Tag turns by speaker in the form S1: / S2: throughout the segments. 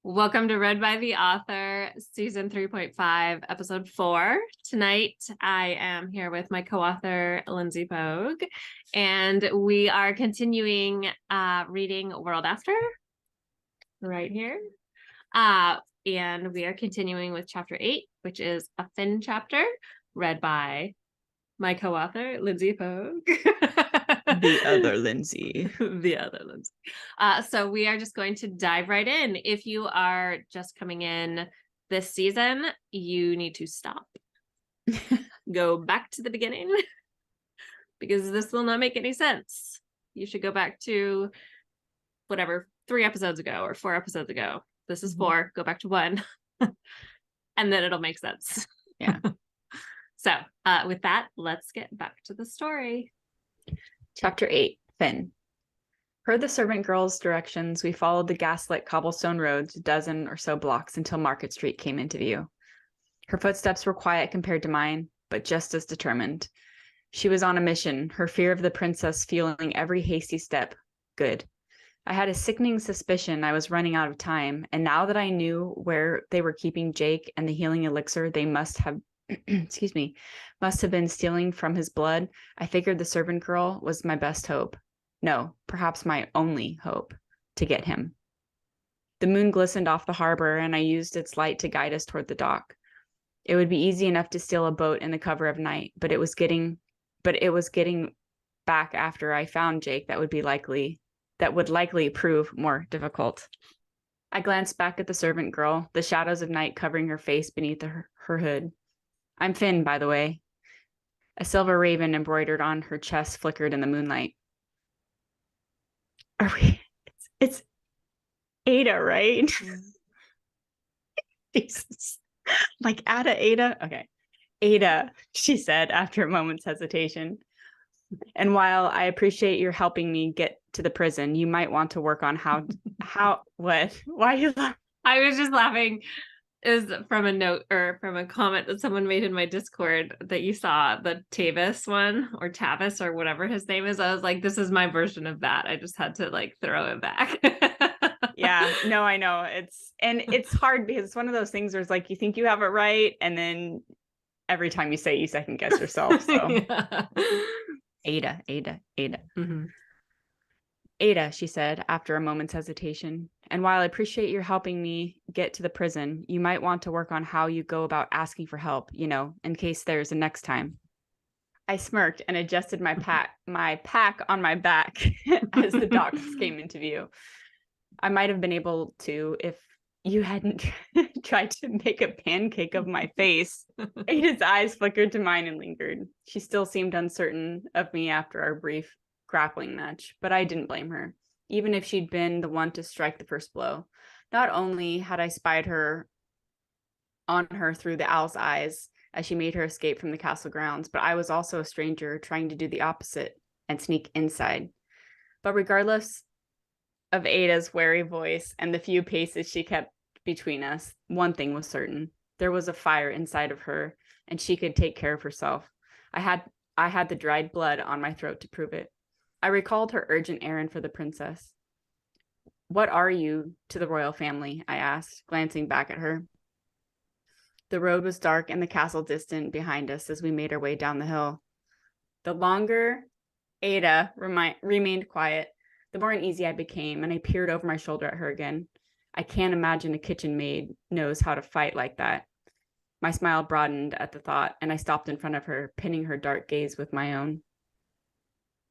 S1: Welcome to Read by the Author, Season 3.5, Episode 4. Tonight, I am here with my co-author, Lindsey Pogue, and we are continuing reading World After, right here. And we are continuing with Chapter 8, which is a Finn chapter, read by my co-author, Lindsey Pogue.
S2: The other Lindsey.
S1: The other Lindsey. So we are just going to dive right in. If you are just coming in this season, you need to stop. Go back to the beginning because this will not make any sense. You should go back to whatever 3 episodes ago or 4 episodes ago. This is 4. Go back to 1 and then it'll make sense.
S2: Yeah.
S1: So with that, let's get back to the story.
S2: Chapter 8, Finn. Per the servant girl's directions, we followed the gaslit cobblestone roads a dozen or so blocks until Market Street came into view. Her footsteps were quiet compared to mine, but just as determined. She was on a mission, her fear of the princess fueling every hasty step. Good. I had a sickening suspicion I was running out of time, and now that I knew where they were keeping Jake and the healing elixir they must have must have been stealing from his blood, I figured the servant girl was my best hope. No, perhaps my only hope to get him. The moon glistened off the harbor, and I used its light to guide us toward the dock. It would be easy enough to steal a boat in the cover of night, but it was getting back after I found Jake that would likely prove more difficult. I glanced back at the servant girl, the shadows of night covering her face beneath her hood. I'm Finn, by the way. A silver raven embroidered on her chest flickered in the moonlight. Are we? It's Ada, right? Jesus. Like Ada? Okay. Ada, she said after a moment's hesitation. And while I appreciate your helping me get to the prison, you might want to work on what? Why are you laughing?
S1: I was just laughing. Is from a note or from a comment that someone made in my Discord that you saw the Tavis one or Tavis or whatever his name is. I was like, this is my version of that. I just had to like throw it back.
S2: Yeah, no, I know. It's hard because it's one of those things where it's like you think you have it right, and then every time you say it, you second guess yourself. So yeah. Ada. Mm-hmm. Ada, she said after a moment's hesitation. And while I appreciate your helping me get to the prison, you might want to work on how you go about asking for help, in case there's a next time. I smirked and adjusted my pack on my back as the docks came into view. I might have been able to if you hadn't tried to make a pancake of my face. Ada's eyes flickered to mine and lingered. She still seemed uncertain of me after our brief grappling match, but I didn't blame her. Even if she'd been the one to strike the first blow. Not only had I spied on her through the owl's eyes as she made her escape from the castle grounds, but I was also a stranger trying to do the opposite and sneak inside. But regardless of Ada's wary voice and the few paces she kept between us, one thing was certain. There was a fire inside of her, and she could take care of herself. I had the dried blood on my throat to prove it. I recalled her urgent errand for the princess. What are you to the royal family? I asked, glancing back at her. The road was dark and the castle distant behind us as we made our way down the hill. The longer Ada remained quiet, the more uneasy I became, and I peered over my shoulder at her again. I can't imagine a kitchen maid knows how to fight like that. My smile broadened at the thought, and I stopped in front of her, pinning her dark gaze with my own.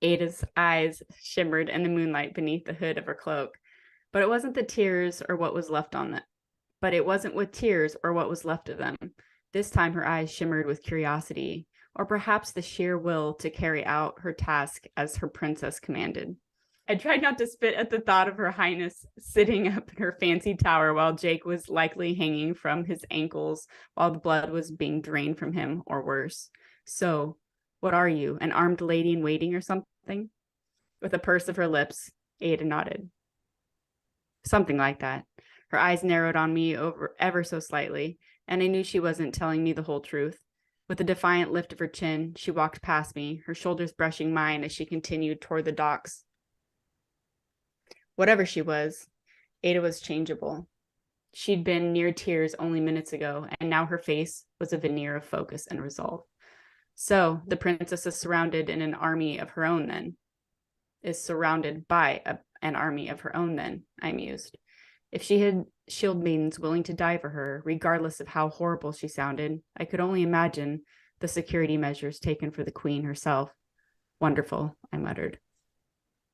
S2: Ada's eyes shimmered in the moonlight beneath the hood of her cloak, but it wasn't with tears or what was left of them. This time her eyes shimmered with curiosity, or perhaps the sheer will to carry out her task as her princess commanded. I tried not to spit at the thought of her highness sitting up in her fancy tower while Jake was likely hanging from his ankles while the blood was being drained from him, or worse. So, what are you, an armed lady in waiting or something? With a purse of her lips, Ada nodded. Something like that. Her eyes narrowed on me ever so slightly, and I knew she wasn't telling me the whole truth. With a defiant lift of her chin, she walked past me, her shoulders brushing mine as she continued toward the docks. Whatever she was, Ada was changeable. She'd been near tears only minutes ago, and now her face was a veneer of focus and resolve. So the princess is surrounded in an army of her own then. Is surrounded by an army of her own then, I mused. If she had shield maidens willing to die for her, regardless of how horrible she sounded, I could only imagine the security measures taken for the queen herself. Wonderful, I muttered.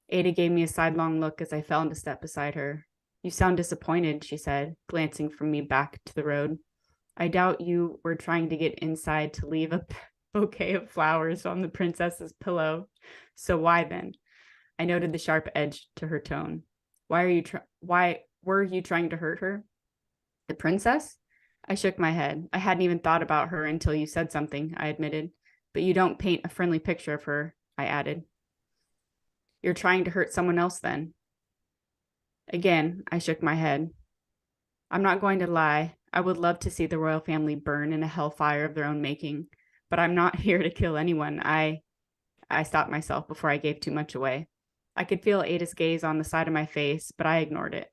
S2: Ada gave me a sidelong look as I fell into step beside her. You sound disappointed, she said, glancing from me back to the road. I doubt you were trying to get inside to leave a bouquet of flowers on the princess's pillow. So why then? I noted the sharp edge to her tone. Why were you trying to hurt her? The princess? I shook my head. I hadn't even thought about her until you said something, I admitted. But you don't paint a friendly picture of her, I added. You're trying to hurt someone else then. Again, I shook my head. I'm not going to lie. I would love to see the royal family burn in a hellfire of their own making, but I'm not here to kill anyone. I stopped myself before I gave too much away. I could feel Ada's gaze on the side of my face, but I ignored it.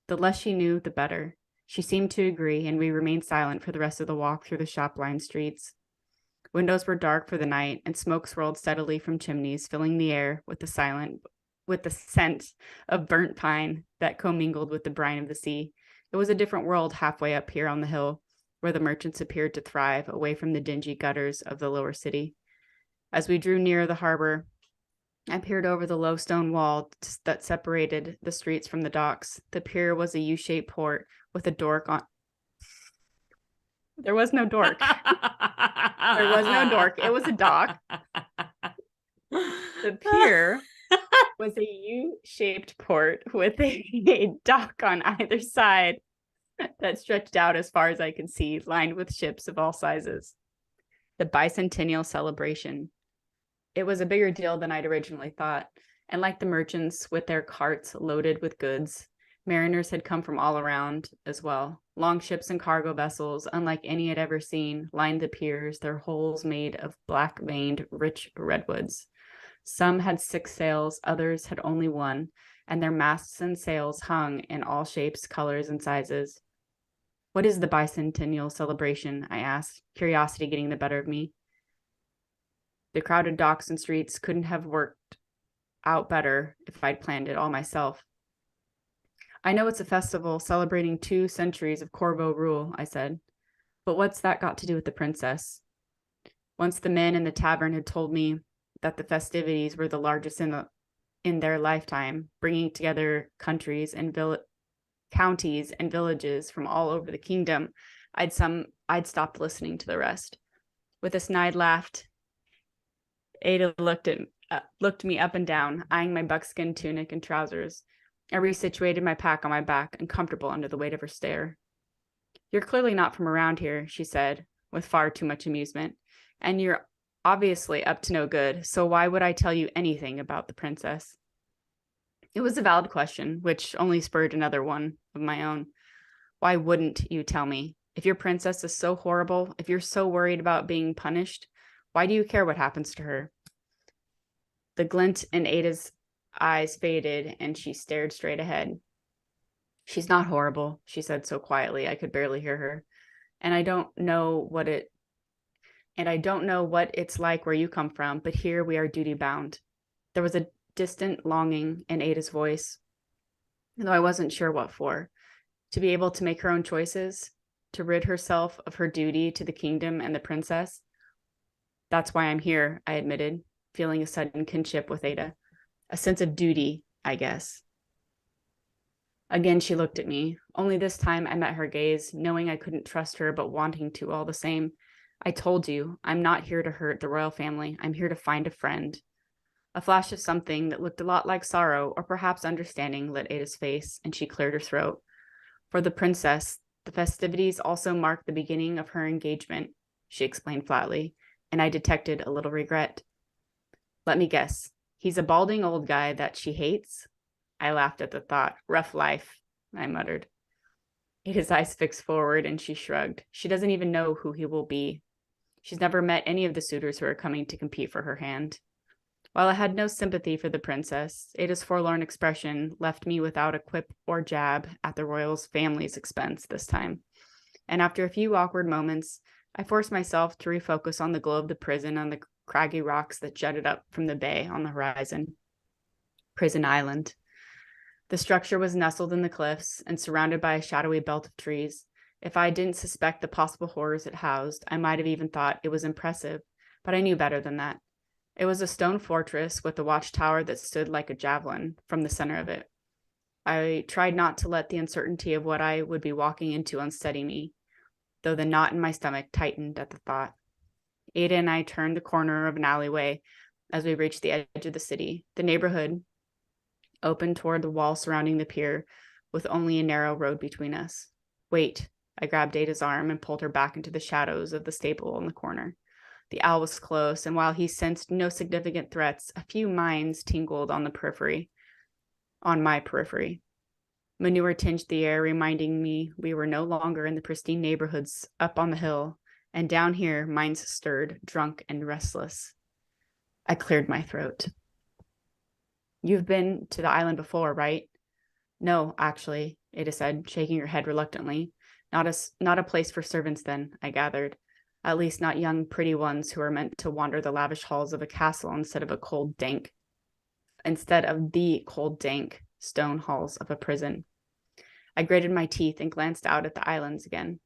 S2: The less she knew, the better. She seemed to agree, and we remained silent for the rest of the walk through the shop-lined streets. Windows were dark for the night, and smoke swirled steadily from chimneys, filling the air with the scent of burnt pine that commingled with the brine of the sea. It was a different world halfway up here on the hill, where the merchants appeared to thrive, away from the dingy gutters of the lower city. As we drew near the harbor, I peered over the low stone wall that separated the streets from the docks. The pier was a U-shaped port with a dork on. There was no dork. There was no dork. It was a dock. The pier was a U-shaped port with a dock on either side that stretched out as far as I could see, lined with ships of all sizes. The bicentennial celebration. It was a bigger deal than I'd originally thought, and like the merchants with their carts loaded with goods, mariners had come from all around as well. Long ships and cargo vessels, unlike any I'd ever seen, lined the piers, their hulls made of black-veined, rich redwoods. Some had 6 sails, others had only 1, and their masts and sails hung in all shapes, colors, and sizes. What is the bicentennial celebration? I asked, curiosity getting the better of me. The crowded docks and streets couldn't have worked out better if I'd planned it all myself. I know it's a festival celebrating 2 centuries of Corvo rule, I said. But what's that got to do with the princess? Once the men in the tavern had told me that the festivities were the largest in their lifetime, bringing together counties and villages from all over the kingdom, I'd stopped listening to the rest. With a snide laugh, Ada looked me up and down, eyeing my buckskin tunic and trousers. I resituated my pack on my back, uncomfortable under the weight of her stare. You're clearly not from around here, she said, with far too much amusement, and you're obviously up to no good, so why would I tell you anything about the princess? It was a valid question, which only spurred another one of my own. Why wouldn't you tell me? If your princess is so horrible, if you're so worried about being punished, why do you care what happens to her? The glint in Ada's eyes faded, and she stared straight ahead. She's not horrible, she said so quietly I could barely hear her. And I don't know what it's like where you come from, but here we are duty bound. There was a distant longing in Ada's voice, though I wasn't sure what for. To be able to make her own choices, to rid herself of her duty to the kingdom and the princess. That's why I'm here, I admitted, feeling a sudden kinship with Ada. A sense of duty, I guess. Again, she looked at me. Only this time I met her gaze, knowing I couldn't trust her, but wanting to all the same. I told you, I'm not here to hurt the royal family. I'm here to find a friend. A flash of something that looked a lot like sorrow, or perhaps understanding, lit Ada's face, and she cleared her throat. For the princess, the festivities also marked the beginning of her engagement, she explained flatly, and I detected a little regret. Let me guess. He's a balding old guy that she hates? I laughed at the thought. Rough life, I muttered. His eyes fixed forward, and she shrugged. She doesn't even know who he will be. She's never met any of the suitors who are coming to compete for her hand. While I had no sympathy for the princess, Ada's forlorn expression left me without a quip or jab at the royal's family's expense this time. And after a few awkward moments, I forced myself to refocus on the glow of the prison on the craggy rocks that jutted up from the bay on the horizon. Prison Island. The structure was nestled in the cliffs and surrounded by a shadowy belt of trees. If I didn't suspect the possible horrors it housed, I might have even thought it was impressive, but I knew better than that. It was a stone fortress with a watchtower that stood like a javelin from the center of it. I tried not to let the uncertainty of what I would be walking into unsteady me, though the knot in my stomach tightened at the thought. Ada and I turned the corner of an alleyway as we reached the edge of the city. The neighborhood opened toward the wall surrounding the pier, with only a narrow road between us. Wait, I grabbed Ada's arm and pulled her back into the shadows of the stable in the corner. The owl was close, and while he sensed no significant threats, a few mines tingled on my periphery. Manure tinged the air, reminding me we were no longer in the pristine neighborhoods up on the hill, and down here mines stirred, drunk and restless. I cleared my throat. You've been to the island before, right? No, actually, Ada said, shaking her head reluctantly. Not a place for servants then, I gathered. At least not young, pretty ones who are meant to wander the lavish halls of a castle instead of the cold, dank stone halls of a prison. I gritted my teeth and glanced out at the islands again.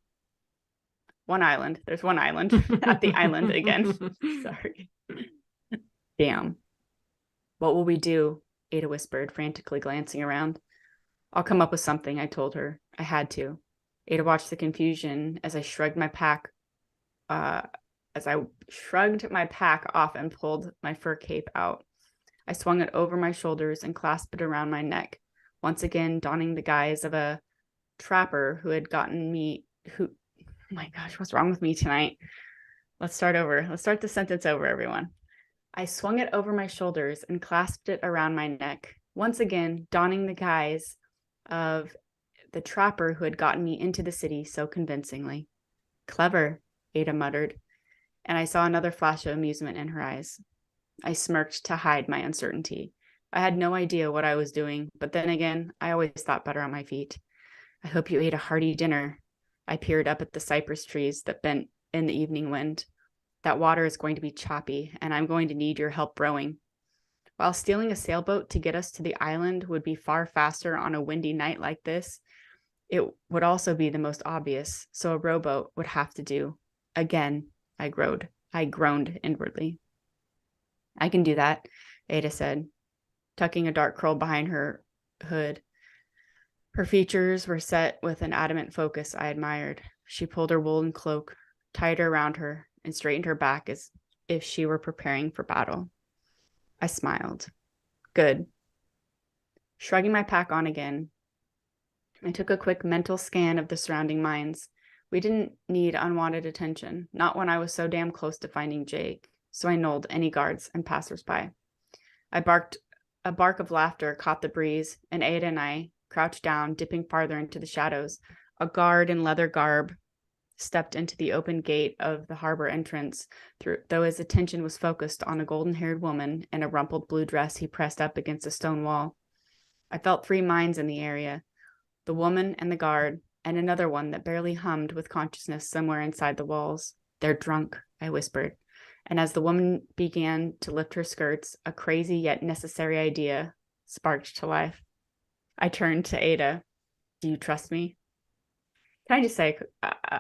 S2: One island. There's one island. At the island again. Sorry. Damn. What will we do? Ada whispered, frantically glancing around. I'll come up with something, I told her. I had to. Ada watched the confusion as I shrugged my pack off and pulled my fur cape out. I swung it over my shoulders and clasped it around my neck, once again donning the guise of a trapper who had gotten me oh my gosh, what's wrong with me tonight? Let's start over. Let's start the sentence over, everyone. I swung it over my shoulders and clasped it around my neck, once again donning the guise of the trapper who had gotten me into the city so convincingly. Clever, Ada muttered, and I saw another flash of amusement in her eyes. I smirked to hide my uncertainty. I had no idea what I was doing, but then again, I always thought better on my feet. I hope you ate a hearty dinner. I peered up at the cypress trees that bent in the evening wind. That water is going to be choppy, and I'm going to need your help rowing. While stealing a sailboat to get us to the island would be far faster on a windy night like this, it would also be the most obvious, so a rowboat would have to do. Again, I groaned inwardly. I can do that, Ada said, tucking a dark curl behind her hood. Her features were set with an adamant focus I admired. She pulled her woolen cloak tighter around her and straightened her back as if she were preparing for battle. I smiled. Good. Shrugging my pack on again, I took a quick mental scan of the surrounding mines. We didn't need unwanted attention, not when I was so damn close to finding Jake, so I knolled any guards and passersby. A bark of laughter caught the breeze, and Ada and I crouched down, dipping farther into the shadows. A guard in leather garb stepped into the open gate of the harbor entrance, though his attention was focused on a golden-haired woman in a rumpled blue dress he pressed up against a stone wall. I felt 3 minds in the area, the woman and the guard, and another one that barely hummed with consciousness somewhere inside the walls. They're drunk, I whispered, and as the woman began to lift her skirts, a crazy yet necessary idea sparked to life. I turned to Ada. Do you trust me? Can I just say,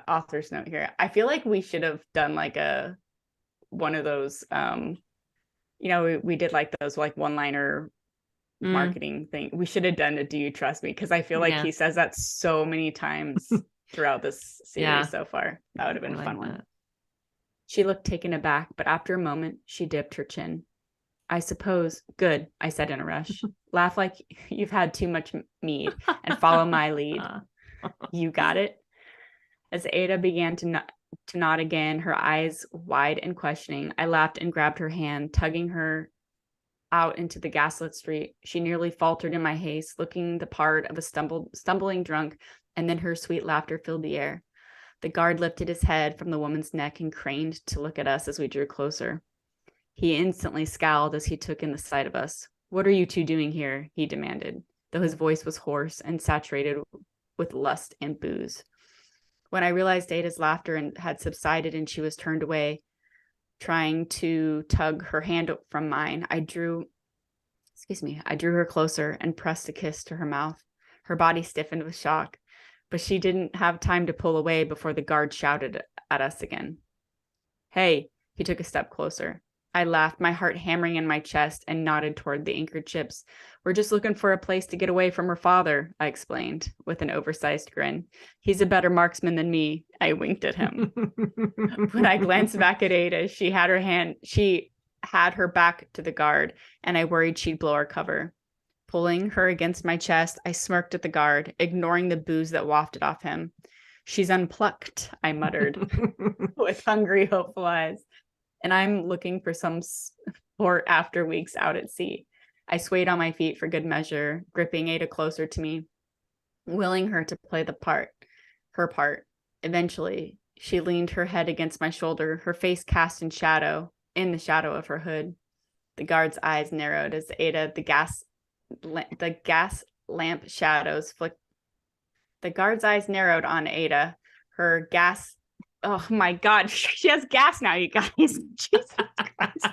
S2: author's note here? I feel like we should have done like one of those, we did like those like one-liner marketing thing. We should have done a Do You Trust Me? Because I feel like he says that so many times throughout this series so far. That would have been a fun one. She looked taken aback, but after a moment, she dipped her chin. I suppose. Good, I said in a rush. Laugh like you've had too much mead and follow my lead. You got it? As Ada began to nod again, her eyes wide and questioning, I laughed and grabbed her hand, tugging her out into the gaslit street. She nearly faltered in my haste, looking the part of a stumbling drunk, and then her sweet laughter filled the air. The guard lifted his head from the woman's neck and craned to look at us as we drew closer. He instantly scowled as he took in the sight of us. "What are you two doing here?" he demanded, though his voice was hoarse and saturated with lust and booze. When I realized Ada's laughter had subsided and she was turned away, trying to tug her hand from mine, I drew her closer and pressed a kiss to her mouth. Her body stiffened with shock, but she didn't have time to pull away before the guard shouted at us again. "Hey," he took a step closer. I laughed, my heart hammering in my chest, and nodded toward the anchored ships. "We're just looking for a place to get away from her father," I explained, with an oversized grin. "He's a better marksman than me." I winked at him. When I glanced back at Ada, she had her back to the guard, and I worried she'd blow our cover. Pulling her against my chest, I smirked at the guard, ignoring the booze that wafted off him. "She's unplucked," I muttered, with hungry, hopeful eyes. "And I'm looking for some sport after weeks out at sea." I swayed on my feet for good measure, gripping Ada closer to me, willing her to play her part. Eventually, she leaned her head against my shoulder, her face cast in the shadow of her hood. The guard's eyes narrowed as the gas lamp shadows flicked. The guard's eyes narrowed on Ada. Oh my God, she has gas now, you guys. Jesus Christ.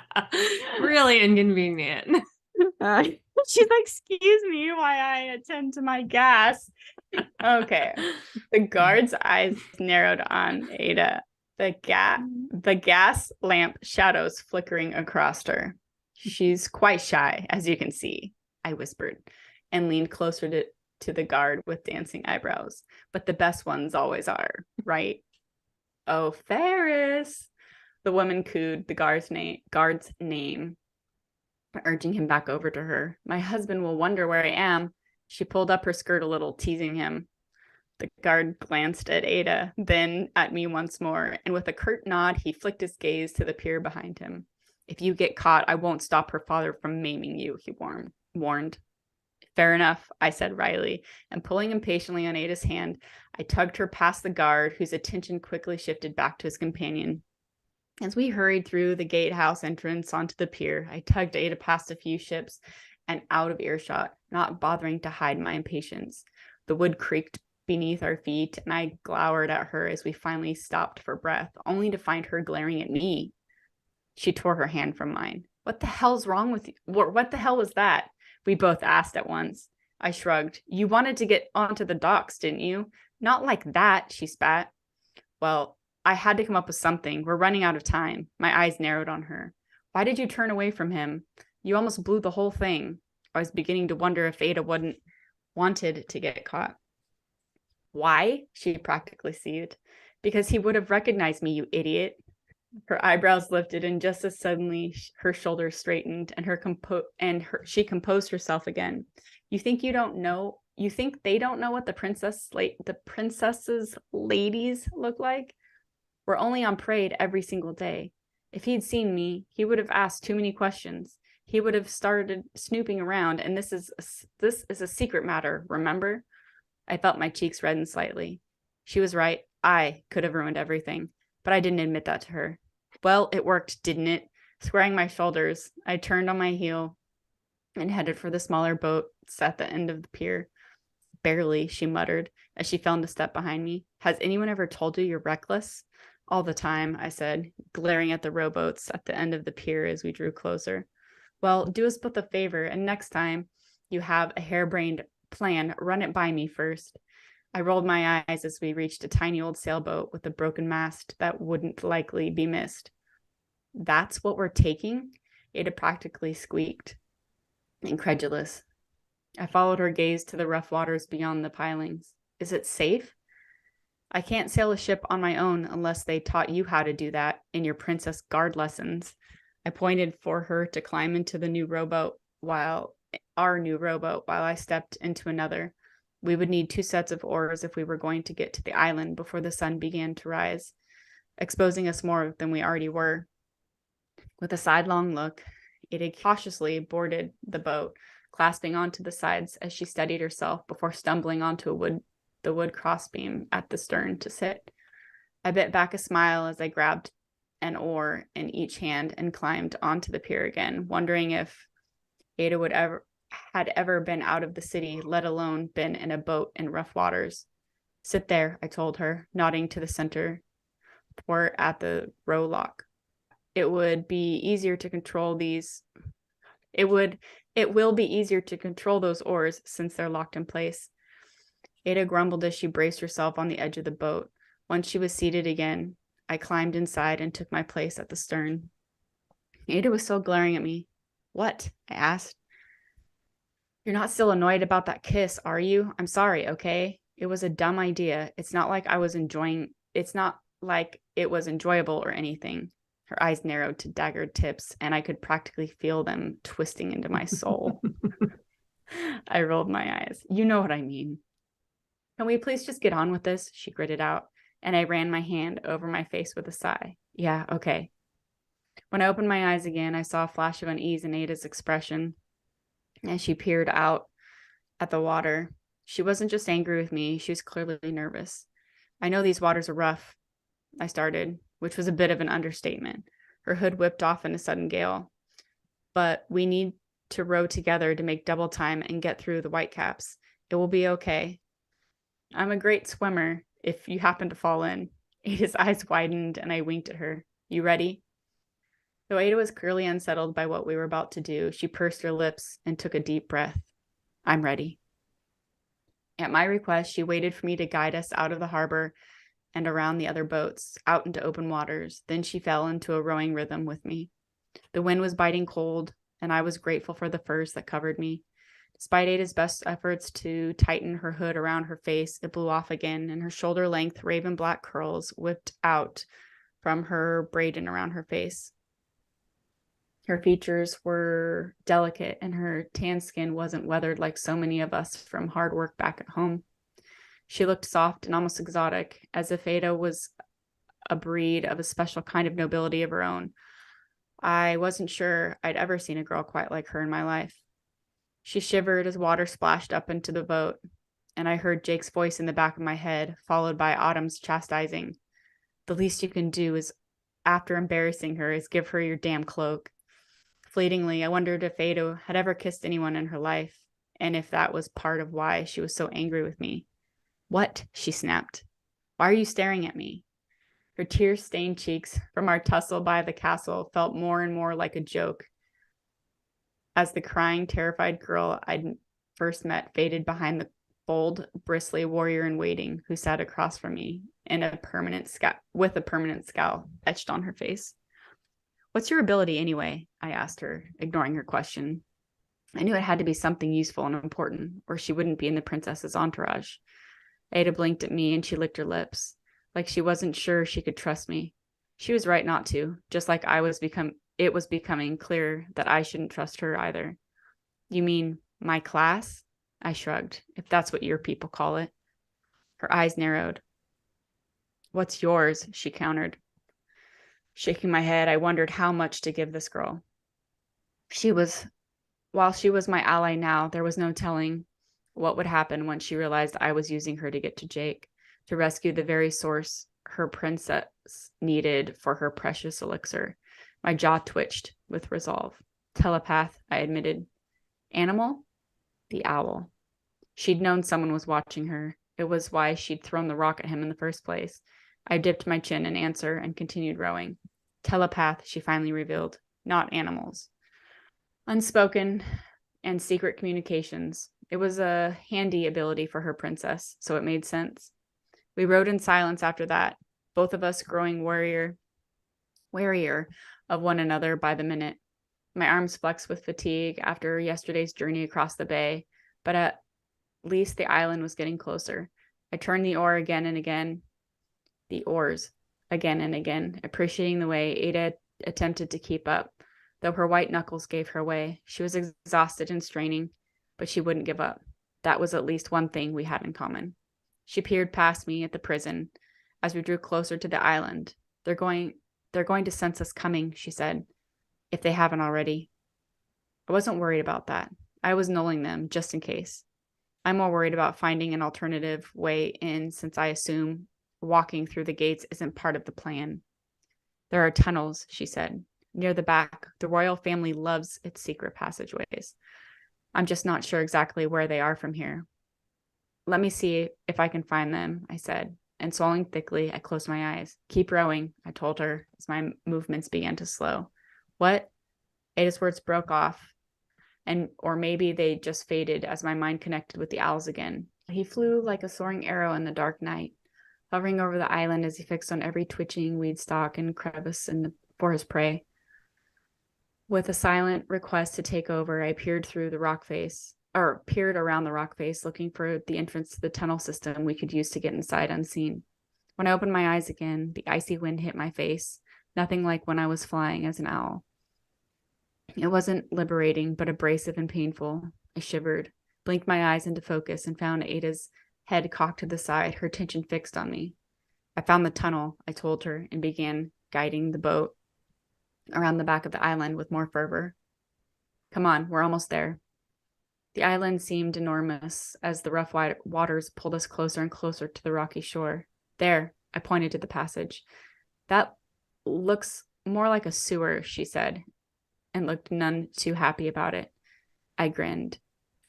S1: Really inconvenient.
S2: She's like, "Excuse me while I attend to my gas." Okay. The guard's eyes narrowed on Ada. The gas lamp shadows flickering across her. "She's quite shy, as you can see," I whispered, and leaned closer to the guard with dancing eyebrows. "But the best ones always are, right?" "Oh, Ferris," the woman cooed the guard's name, urging him back over to her. "My husband will wonder where I am." She pulled up her skirt a little, teasing him. The guard glanced at Ada, then at me once more, and with a curt nod, he flicked his gaze to the pier behind him. "If you get caught, I won't stop her father from maiming you," he warned. "Fair enough," I said wryly, and pulling impatiently on Ada's hand, I tugged her past the guard, whose attention quickly shifted back to his companion. As we hurried through the gatehouse entrance onto the pier, I tugged Ada past a few ships and out of earshot, not bothering to hide my impatience. The wood creaked beneath our feet, and I glowered at her as we finally stopped for breath, only to find her glaring at me. She tore her hand from mine. "What the hell's wrong with you? What the hell was that?" we both asked at once. I shrugged. "You wanted to get onto the docks, didn't you?" "Not like that," she spat. "Well, I had to come up with something. We're running out of time." My eyes narrowed on her. "Why did you turn away from him? You almost blew the whole thing." I was beginning to wonder if Ada wanted to get caught. "Why?" she practically seethed. "Because he would have recognized me, you idiot." Her eyebrows lifted, and just as suddenly her shoulders straightened, and she composed herself again. You think they don't know what the princess's ladies look like? We're only on parade every single day. If he'd seen me, he would have asked too many questions. He would have started snooping around, and this is a secret matter, remember?" I felt my cheeks redden slightly. She was right. I could have ruined everything, but I didn't admit that to her. "Well, it worked, didn't it?" Squaring my shoulders, I turned on my heel and headed for the smaller boat at the end of the pier. "Barely," she muttered as she fell into step behind me. "Has anyone ever told you you're reckless?" "All the time," I said, glaring at the rowboats at the end of the pier as we drew closer. "Well, do us both a favor, and next time you have a harebrained plan, run it by me first." I rolled my eyes as we reached a tiny old sailboat with a broken mast that wouldn't likely be missed. "That's what we're taking?" Ada practically squeaked, incredulous. I followed her gaze to the rough waters beyond the pilings. "Is it safe?" "I can't sail a ship on my own unless they taught you how to do that in your princess guard lessons." I pointed for her to climb into our new rowboat while I stepped into another. We would need 2 sets of oars if we were going to get to the island before the sun began to rise, exposing us more than we already were. With a sidelong look, Ada cautiously boarded the boat, clasping onto the sides as she steadied herself before stumbling onto the wood crossbeam at the stern to sit. I bit back a smile as I grabbed an oar in each hand and climbed onto the pier again, wondering if Ada had ever been out of the city, let alone been in a boat in rough waters. Sit there, I told her, nodding to the center port at the rowlock. It will be easier to control those oars since they're locked in place. Ada grumbled as she braced herself on the edge of the boat. Once she was seated again, I climbed inside and took my place at the stern. Ada was still glaring at me. What? I asked. You're not still annoyed about that kiss, are you? I'm sorry, okay? It was a dumb idea. It's not like it was enjoyable or anything. Her eyes narrowed to dagger tips, and I could practically feel them twisting into my soul. I rolled my eyes. You know what I mean. Can we please just get on with this? She gritted out, and I ran my hand over my face with a sigh. Yeah, okay. When I opened my eyes again, I saw a flash of unease in Ada's expression as she peered out at the water. She wasn't just angry with me, she was clearly nervous. I know these waters are rough, I started, which was a bit of an understatement. Her hood whipped off in a sudden gale. But we need to row together to make double time and get through the whitecaps. It will be okay. I'm a great swimmer if you happen to fall in. Ada's eyes widened and I winked at her. You ready? Though Ada was clearly unsettled by what we were about to do, she pursed her lips and took a deep breath. I'm ready. At my request, she waited for me to guide us out of the harbor and around the other boats, out into open waters. Then she fell into a rowing rhythm with me. The wind was biting cold, and I was grateful for the furs that covered me. Despite Ada's best efforts to tighten her hood around her face, it blew off again, and her shoulder-length raven black curls whipped out from her braiding around her face. Her features were delicate, and her tan skin wasn't weathered like so many of us from hard work back at home. She looked soft and almost exotic, as if Ada was a breed of a special kind of nobility of her own. I wasn't sure I'd ever seen a girl quite like her in my life. She shivered as water splashed up into the boat, and I heard Jake's voice in the back of my head, followed by Autumn's chastising. The least you can do is, after embarrassing her, is give her your damn cloak. Fleetingly, I wondered if Ada had ever kissed anyone in her life, and if that was part of why she was so angry with me. What? She snapped. Why are you staring at me? Her tear-stained cheeks from our tussle by the castle felt more and more like a joke as the crying, terrified girl I'd first met faded behind the bold, bristly warrior in waiting who sat across from me with a permanent scowl etched on her face. What's your ability anyway? I asked her, ignoring her question. I knew it had to be something useful and important, or she wouldn't be in the princess's entourage. Ada blinked at me and she licked her lips, like she wasn't sure she could trust me. She was right not to, just like it was becoming clear that I shouldn't trust her either. You mean my class? I shrugged, if that's what your people call it. Her eyes narrowed. What's yours? She countered. Shaking my head, I wondered how much to give this girl. While she was my ally now, there was no telling what would happen when she realized I was using her to get to Jake, to rescue the very source her princess needed for her precious elixir. My jaw twitched with resolve. Telepath, I admitted. Animal? The owl. She'd known someone was watching her. It was why she'd thrown the rock at him in the first place. I dipped my chin in answer and continued rowing. Telepath, she finally revealed, not animals. Unspoken and secret communications. It was a handy ability for her princess, so it made sense. We rowed in silence after that, both of us growing warier of one another by the minute. My arms flexed with fatigue after yesterday's journey across the bay, but at least the island was getting closer. I turned the oars again and again, appreciating the way Ada attempted to keep up, though her white knuckles gave her way. She was exhausted and straining, but she wouldn't give up. That was at least one thing we had in common. She peered past me at the prison as we drew closer to the island. They're going to sense us coming, she said, if they haven't already. I wasn't worried about that. I was nulling them just in case. I'm more worried about finding an alternative way in, since I assume walking through the gates isn't part of the plan. There are tunnels, she said, near the back. The royal family loves its secret passageways. I'm just not sure exactly where they are from here. Let me see if I can find them, I said, and swallowing thickly, I closed my eyes. Keep rowing, I told her as my movements began to slow. What? Ada's words broke off, or maybe they just faded as my mind connected with the owls again. He flew like a soaring arrow in the dark night, hovering over the island as he fixed on every twitching weed stalk and crevice for his prey. With a silent request to take over, I peered around the rock face, looking for the entrance to the tunnel system we could use to get inside unseen. When I opened my eyes again, the icy wind hit my face, nothing like when I was flying as an owl. It wasn't liberating, but abrasive and painful. I shivered, blinked my eyes into focus, and found Ada's head cocked to the side, her attention fixed on me. I found the tunnel, I told her, and began guiding the boat around the back of the island with more fervor. Come on, we're almost there. The island seemed enormous as the rough waters pulled us closer and closer to the rocky shore. There, I pointed to the passage. That looks more like a sewer, she said, and looked none too happy about it. I grinned,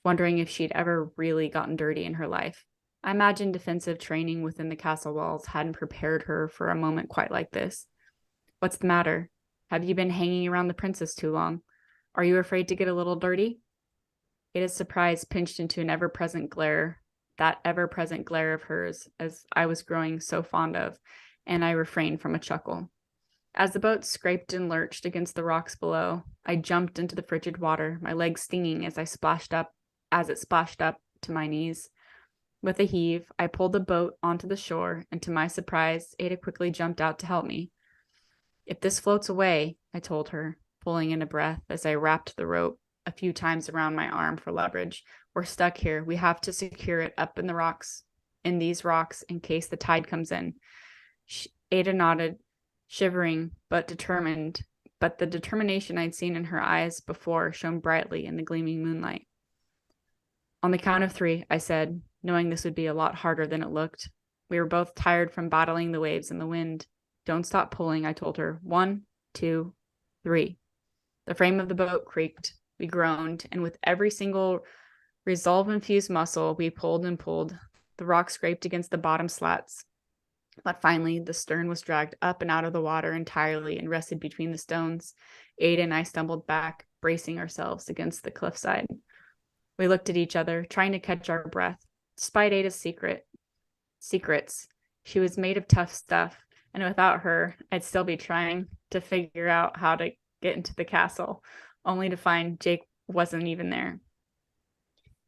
S2: wondering if she'd ever really gotten dirty in her life. I imagined defensive training within the castle walls hadn't prepared her for a moment quite like this. What's the matter? Have you been hanging around the princess too long? Are you afraid to get a little dirty? Ada's surprise pinched into an ever-present glare, that ever-present glare of hers, as I was growing so fond of, and I refrained from a chuckle. As the boat scraped and lurched against the rocks below, I jumped into the frigid water, my legs stinging as it splashed up to my knees. With a heave, I pulled the boat onto the shore, and to my surprise, Ada quickly jumped out to help me. If this floats away, I told her, pulling in a breath as I wrapped the rope a few times around my arm for leverage. We're stuck here. We have to secure it up in these rocks in case the tide comes in. Ada nodded, shivering but determined, but the determination I'd seen in her eyes before shone brightly in the gleaming moonlight. On the count of 3, I said, knowing this would be a lot harder than it looked. We were both tired from battling the waves and the wind. Don't stop pulling, I told her. 1, 2, 3. The frame of the boat creaked. We groaned, and with every single resolve-infused muscle, we pulled and pulled. The rock scraped against the bottom slats. But finally, the stern was dragged up and out of the water entirely and rested between the stones. Ada and I stumbled back, bracing ourselves against the cliffside. We looked at each other, trying to catch our breath. Despite Ada's secrets, she was made of tough stuff, and without her, I'd still be trying to figure out how to get into the castle, only to find Jake wasn't even there.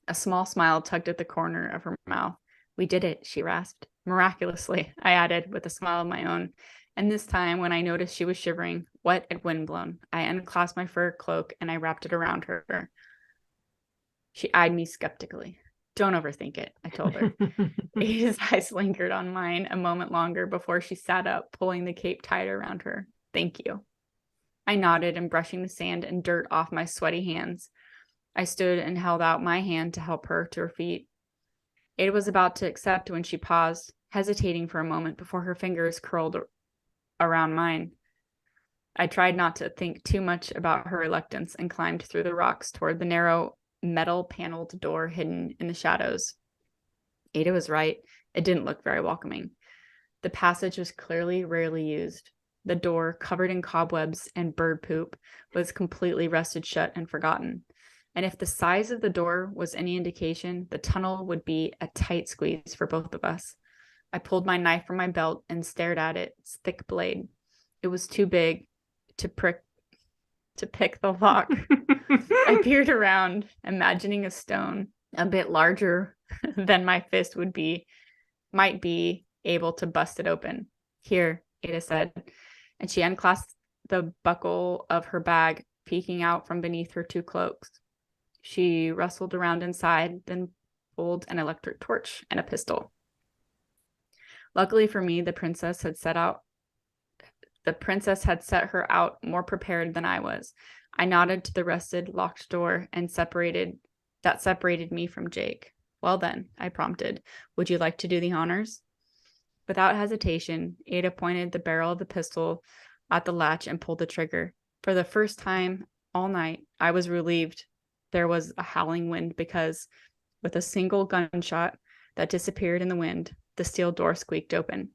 S2: A small smile tugged at the corner of her mouth. We did it, she rasped. Miraculously, I added with a smile of my own. And this time, when I noticed she was shivering, wet and windblown, I unclasped my fur cloak and I wrapped it around her. She eyed me skeptically. Don't overthink it, I told her. Ada's eyes lingered on mine a moment longer before she sat up, pulling the cape tighter around her. Thank you. I nodded and brushing the sand and dirt off my sweaty hands. I stood and held out my hand to help her to her feet. Ada was about to accept when she paused, hesitating for a moment before her fingers curled around mine. I tried not to think too much about her reluctance and climbed through the rocks toward the narrow metal-paneled door hidden in the shadows. Ada was right. It didn't look very welcoming. The passage was clearly rarely used. The door, covered in cobwebs and bird poop, was completely rusted shut and forgotten. And if the size of the door was any indication, the tunnel would be a tight squeeze for both of us. I pulled my knife from my belt and stared at its thick blade. It was too big to pick the lock. I peered around, imagining a stone a bit larger than my fist might be able to bust it open. Here, Ada said, and she unclasped the buckle of her bag, peeking out from beneath her 2 cloaks. She rustled around inside, then pulled an electric torch and a pistol. Luckily for me, the princess had set her out more prepared than I was. I nodded to the rusted, locked door and separated me from Jake. Well then, I prompted, would you like to do the honors? Without hesitation, Ada pointed the barrel of the pistol at the latch and pulled the trigger. For the first time all night, I was relieved there was a howling wind because, with a single gunshot that disappeared in the wind, the steel door squeaked open.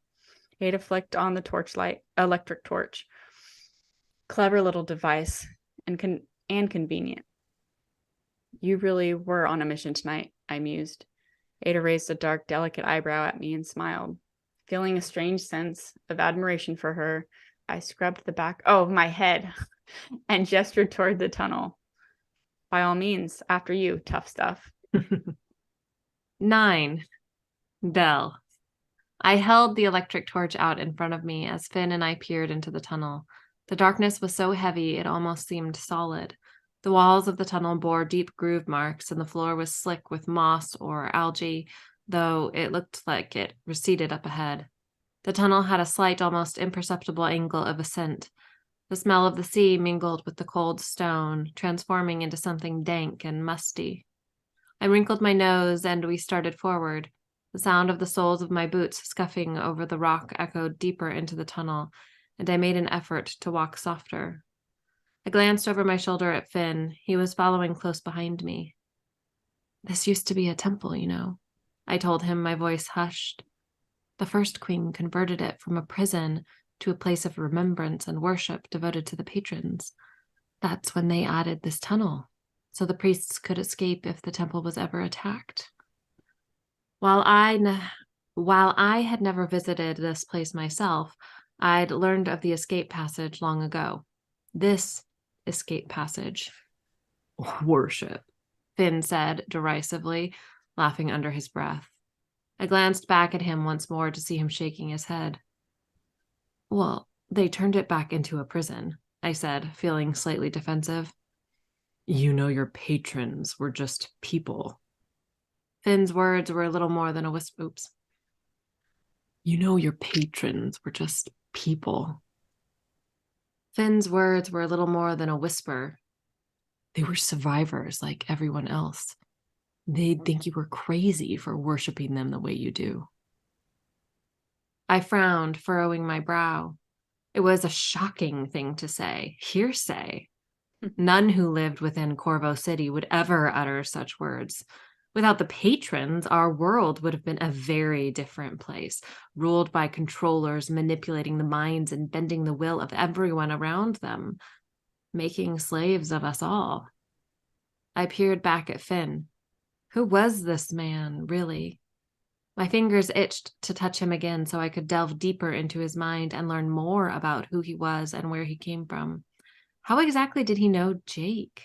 S2: Ada flicked on the electric torch. Clever little device and convenient. You really were on a mission tonight, I mused. Ada raised a dark, delicate eyebrow at me and smiled. Feeling a strange sense of admiration for her, I scrubbed the back of my head and gestured toward the tunnel. By all means, after you, tough stuff.
S1: 9. Del. I held the electric torch out in front of me as Finn and I peered into the tunnel. The darkness was so heavy it almost seemed solid. The walls of the tunnel bore deep groove marks, and the floor was slick with moss or algae, though it looked like it receded up ahead. The tunnel had a slight, almost imperceptible angle of ascent. The smell of the sea mingled with the cold stone, transforming into something dank and musty. I wrinkled my nose, and we started forward. The sound of the soles of my boots scuffing over the rock echoed deeper into the tunnel, and I made an effort to walk softer. I glanced over my shoulder at Finn. He was following close behind me. This used to be a temple, you know, I told him, my voice hushed. The first queen converted it from a prison to a place of remembrance and worship devoted to the patrons. That's when they added this tunnel, so the priests could escape if the temple was ever attacked. While I had never visited this place myself, I'd learned of the escape passage long ago. This escape passage. Worship, Finn said derisively, laughing under his breath. I glanced back at him once more to see him shaking his head. Well, they turned it back into a prison, I said, feeling slightly defensive. You know, your patrons were just people. Finn's words were a little more than a whisper. You know, your patrons were just people. Finn's words were a little more than a whisper. They were survivors like everyone else. They'd think you were crazy for worshiping them the way you do. I frowned, furrowing my brow. It was a shocking thing to say, hearsay. None who lived within Corvo City would ever utter such words. Without the patrons, our world would have been a very different place, ruled by controllers manipulating the minds and bending the will of everyone around them, making slaves of us all. I peered back at Finn. Who was this man, really? My fingers itched to touch him again so I could delve deeper into his mind and learn more about who he was and where he came from. How exactly did he know Jake?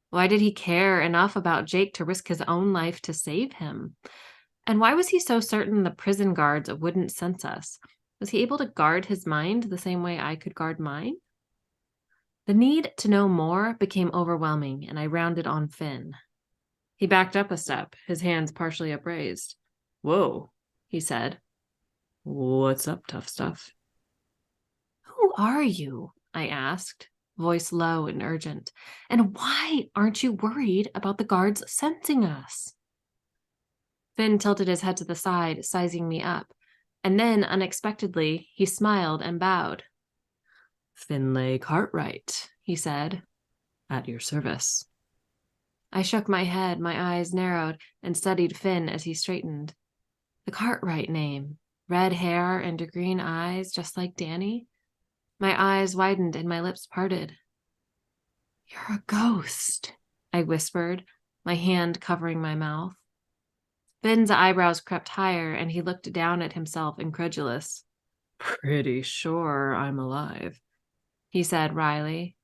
S1: Why did he care enough about Jake to risk his own life to save him? And why was he so certain the prison guards wouldn't sense us? Was he able to guard his mind the same way I could guard mine? The need to know more became overwhelming, and I rounded on Finn. He backed up a step, his hands partially upraised. Whoa, he said. What's up, tough stuff? Who are you? I asked, voice low and urgent. And why aren't you worried about the guards sensing us? Finn tilted his head to the side, sizing me up, and then, unexpectedly, he smiled and bowed. Finlay Cartwright, he said, at your service. I shook my head, my eyes narrowed, and studied Finn as he straightened. The Cartwright name, red hair and green eyes, just like Danny. My eyes widened and my lips parted. You're a ghost, I whispered, my hand covering my mouth. Finn's eyebrows crept higher, and he looked down at himself, incredulous. Pretty sure I'm alive, he said wryly.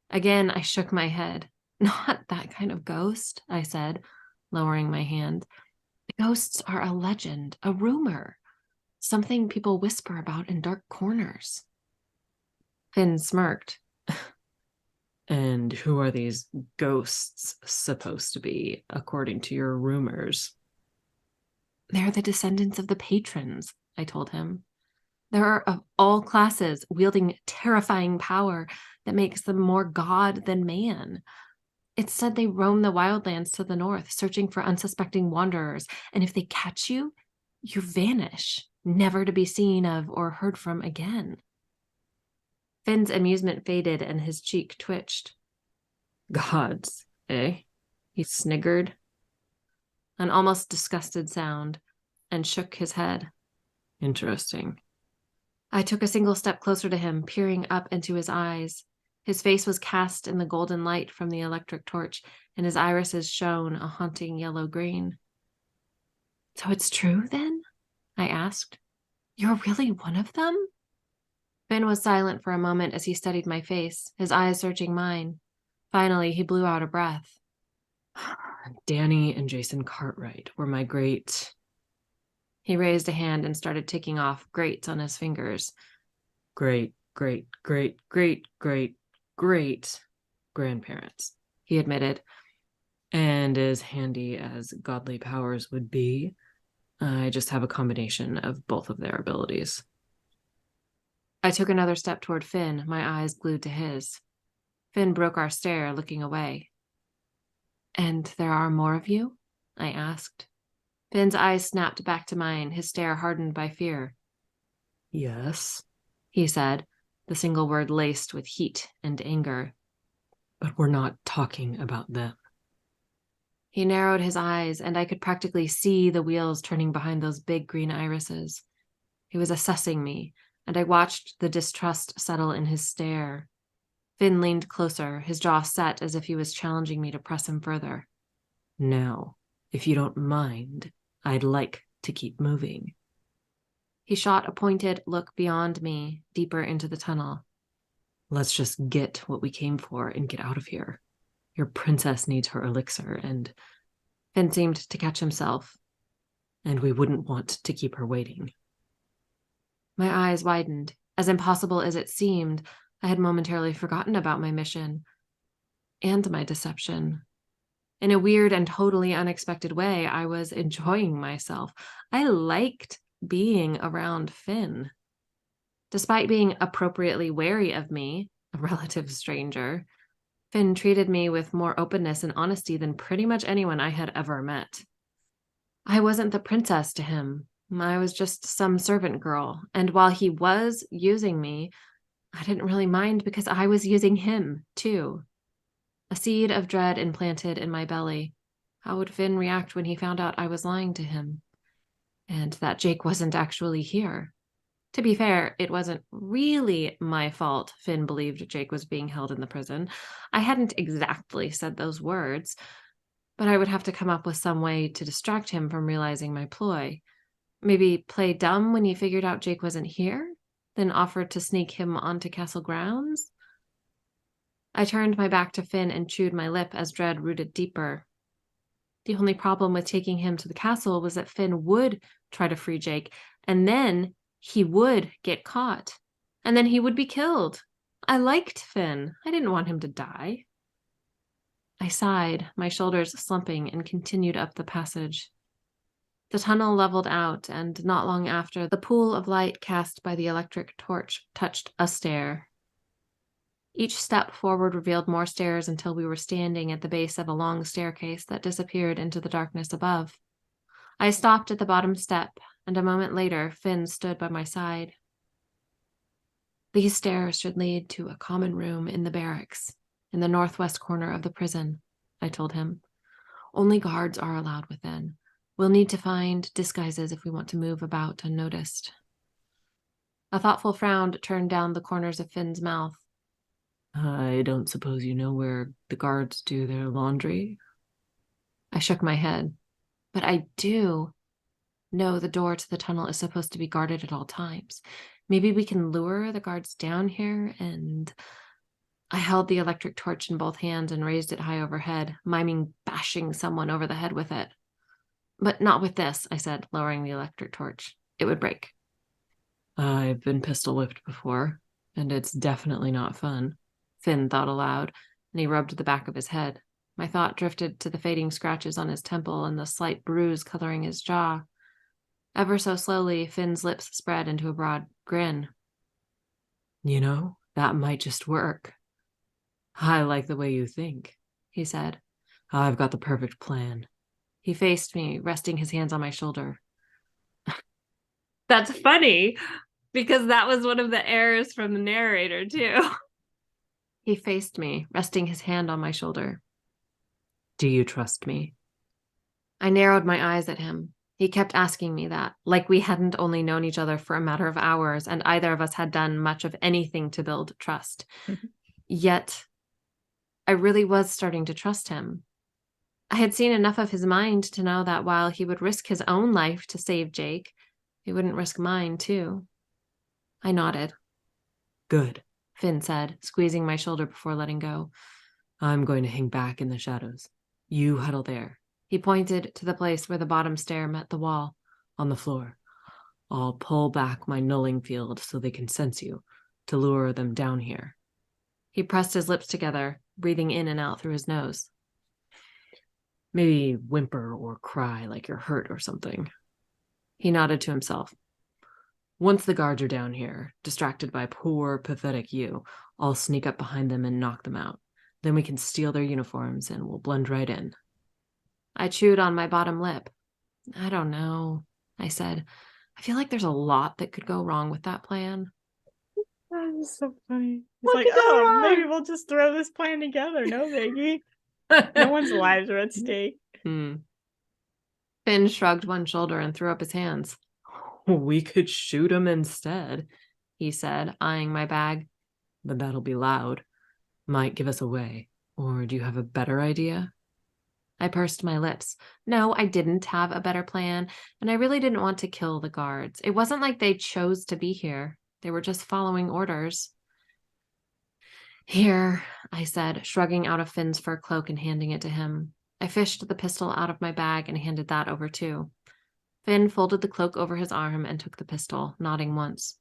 S1: Again, I shook my head. Not that kind of ghost, I said, lowering my hand. Ghosts are a legend, a rumor, something people whisper about in dark corners. Finn smirked. And who are these ghosts supposed to be, according to your rumors? They're the descendants of the patrons, I told him. There are of all classes wielding terrifying power that makes them more god than man. It's said they roam the wildlands to the north, searching for unsuspecting wanderers, and if they catch you, you vanish, never to be seen of or heard from again. Finn's amusement faded and his cheek twitched. Gods, eh? He sniggered, an almost disgusted sound, and shook his head. Interesting. I took a single step closer to him, peering up into his eyes. His face was cast in the golden light from the electric torch, and his irises shone a haunting yellow-green. So it's true, then? I asked. You're really one of them? Finn was silent for a moment as he studied my face, his eyes searching mine. Finally, he blew out a breath. Danny and Jason Cartwright were my great... He raised a hand and started ticking off greats on his fingers. Great grandparents, he admitted. And as handy as godly powers would be, I just have a combination of both of their abilities. I took another step toward Finn, my eyes glued to his. Finn broke our stare, looking away. And there are more of you? I asked. Finn's eyes snapped back to mine, his stare hardened by fear. Yes, he said, the single word laced with heat and anger. But we're not talking about them. He narrowed his eyes, and I could practically see the wheels turning behind those big green irises. He was assessing me, and I watched the distrust settle in his stare. Finn leaned closer, his jaw set as if he was challenging me to press him further. Now, if you don't mind, I'd like to keep moving. He shot a pointed look beyond me, deeper into the tunnel. Let's just get what we came for and get out of here. Your princess needs her elixir, and... Finn seemed to catch himself. And we wouldn't want to keep her waiting. My eyes widened. As impossible as it seemed, I had momentarily forgotten about my mission. And my deception. In a weird and totally unexpected way, I was enjoying myself. I liked being around Finn. Despite being appropriately wary of me, a relative stranger, Finn treated me with more openness and honesty than pretty much anyone I had ever met. I wasn't the princess to him. I was just some servant girl, and while he was using me, I didn't really mind because I was using him, too. A seed of dread implanted in my belly. How would Finn react when he found out I was lying to him? And that Jake wasn't actually here. To be fair, it wasn't really my fault Finn believed Jake was being held in the prison. I hadn't exactly said those words, but I would have to come up with some way to distract him from realizing my ploy. Maybe play dumb when he figured out Jake wasn't here, then offer to sneak him onto castle grounds? I turned my back to Finn and chewed my lip as dread rooted deeper. The only problem with taking him to the castle was that Finn would try to free Jake, and then he would get caught. And then he would be killed. I liked Finn. I didn't want him to die. I sighed, my shoulders slumping, and continued up the passage. The tunnel leveled out, and not long after, the pool of light cast by the electric torch touched a stair. Each step forward revealed more stairs until we were standing at the base of a long staircase that disappeared into the darkness above. I stopped at the bottom step, and a moment later, Finn stood by my side. These stairs should lead to a common room in the barracks, in the northwest corner of the prison, I told him. Only guards are allowed within. We'll need to find disguises if we want to move about unnoticed. A thoughtful frown turned down the corners of Finn's mouth. I don't suppose you know where the guards do their laundry? I shook my head. But I do know the door to the tunnel is supposed to be guarded at all times. Maybe we can lure the guards down here and... I held the electric torch in both hands and raised it high overhead, miming bashing someone over the head with it. But not with this, I said, lowering the electric torch. It would break. I've been pistol whipped before, and it's definitely not fun. Finn thought aloud, and he rubbed the back of his head. My thought drifted to the fading scratches on his temple and the slight bruise coloring his jaw. Ever so slowly, Finn's lips spread into a broad grin. You know, that might just work. I like the way you think, he said. I've got the perfect plan. He faced me, resting his hands on my shoulder. That's funny. Because that was one of the errors from the narrator, too. He faced me, resting his hand on my shoulder. Do you trust me? I narrowed my eyes at him. He kept asking me that, like we hadn't only known each other for a matter of hours, and either of us had done much of anything to build trust. Yet, I really was starting to trust him. I had seen enough of his mind to know that while he would risk his own life to save Jake, he wouldn't risk mine, too. I nodded. Good, Finn said, squeezing my shoulder before letting go. I'm going to hang back in the shadows. You huddle there. He pointed to the place where the bottom stair met the wall, on the floor. I'll pull back my nulling field so they can sense you, to lure them down here. He pressed his lips together, breathing in and out through his nose. Maybe whimper or cry like you're hurt or something. He nodded to himself. Once the guards are down here, distracted by poor, pathetic you, I'll sneak up behind them and knock them out. Then we can steal their uniforms and we'll blend right in. I chewed on my bottom lip. I don't know, I said. I feel like there's a lot that could go wrong with that plan.
S2: That is so funny. It's like, oh, maybe we'll just throw this plan together. No biggie. No one's lives are at stake.
S1: Finn shrugged one shoulder and threw up his hands. We could shoot him instead, he said, eyeing my bag. But that'll be loud. Might give us away. Or do you have a better idea? I pursed my lips. No, I didn't have a better plan, and I really didn't want to kill the guards. It wasn't like they chose to be here. They were just following orders. Here, I said, shrugging out of Finn's fur cloak and handing it to him. I fished the pistol out of my bag and handed that over too. Finn folded the cloak over his arm and took the pistol, nodding once.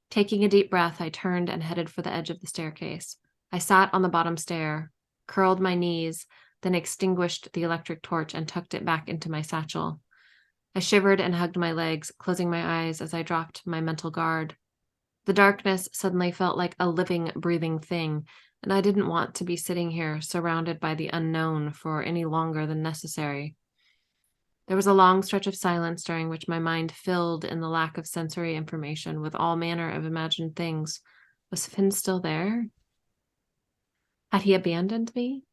S1: Taking a deep breath, I turned and headed for the edge of the staircase. I sat on the bottom stair, curled my knees, then extinguished the electric torch and tucked it back into my satchel. I shivered and hugged my legs, closing my eyes as I dropped my mental guard. The darkness suddenly felt like a living, breathing thing, and I didn't want to be sitting here surrounded by the unknown for any longer than necessary. There was a long stretch of silence during which my mind filled in the lack of sensory information with all manner of imagined things. Was Finn still there? Had he abandoned me?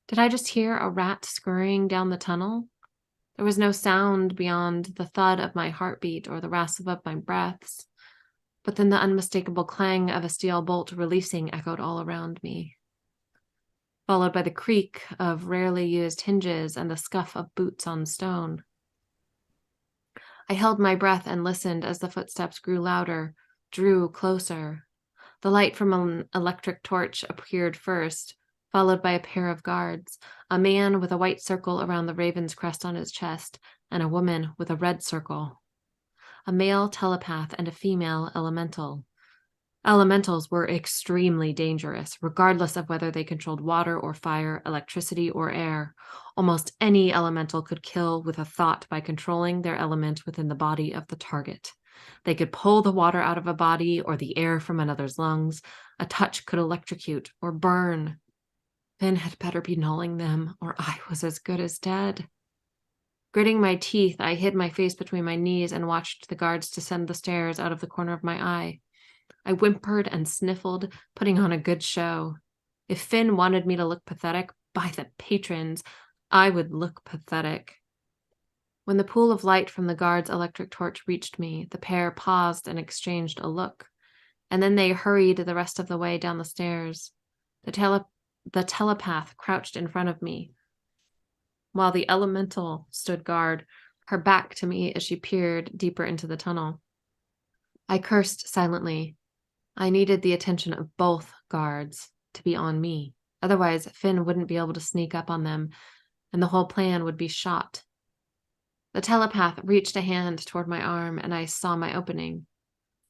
S1: Did I just hear a rat scurrying down the tunnel? There was no sound beyond the thud of my heartbeat or the rasp of my breaths. But then the unmistakable clang of a steel bolt releasing echoed all around me, followed by the creak of rarely used hinges and the scuff of boots on stone. I held my breath and listened as the footsteps grew louder, drew closer. The light from an electric torch appeared first, followed by a pair of guards, a man with a white circle around the raven's crest on his chest, and a woman with a red circle. A male telepath and a female elemental. Elementals were extremely dangerous, regardless of whether they controlled water or fire, electricity or air. Almost any elemental could kill with a thought by controlling their element within the body of the target. They could pull the water out of a body or the air from another's lungs. A touch could electrocute or burn. Finn had better be nulling them, or I was as good as dead. Gritting my teeth, I hid my face between my knees and watched the guards descend the stairs out of the corner of my eye. I whimpered and sniffled, putting on a good show. If Finn wanted me to look pathetic, by the patrons, I would look pathetic. When the pool of light from the guard's electric torch reached me, the pair paused and exchanged a look, and then they hurried the rest of the way down the stairs. The telepath crouched in front of me, while the elemental stood guard, her back to me as she peered deeper into the tunnel. I cursed silently. I needed the attention of both guards to be on me. Otherwise, Finn wouldn't be able to sneak up on them, and the whole plan would be shot. The telepath reached a hand toward my arm, and I saw my opening.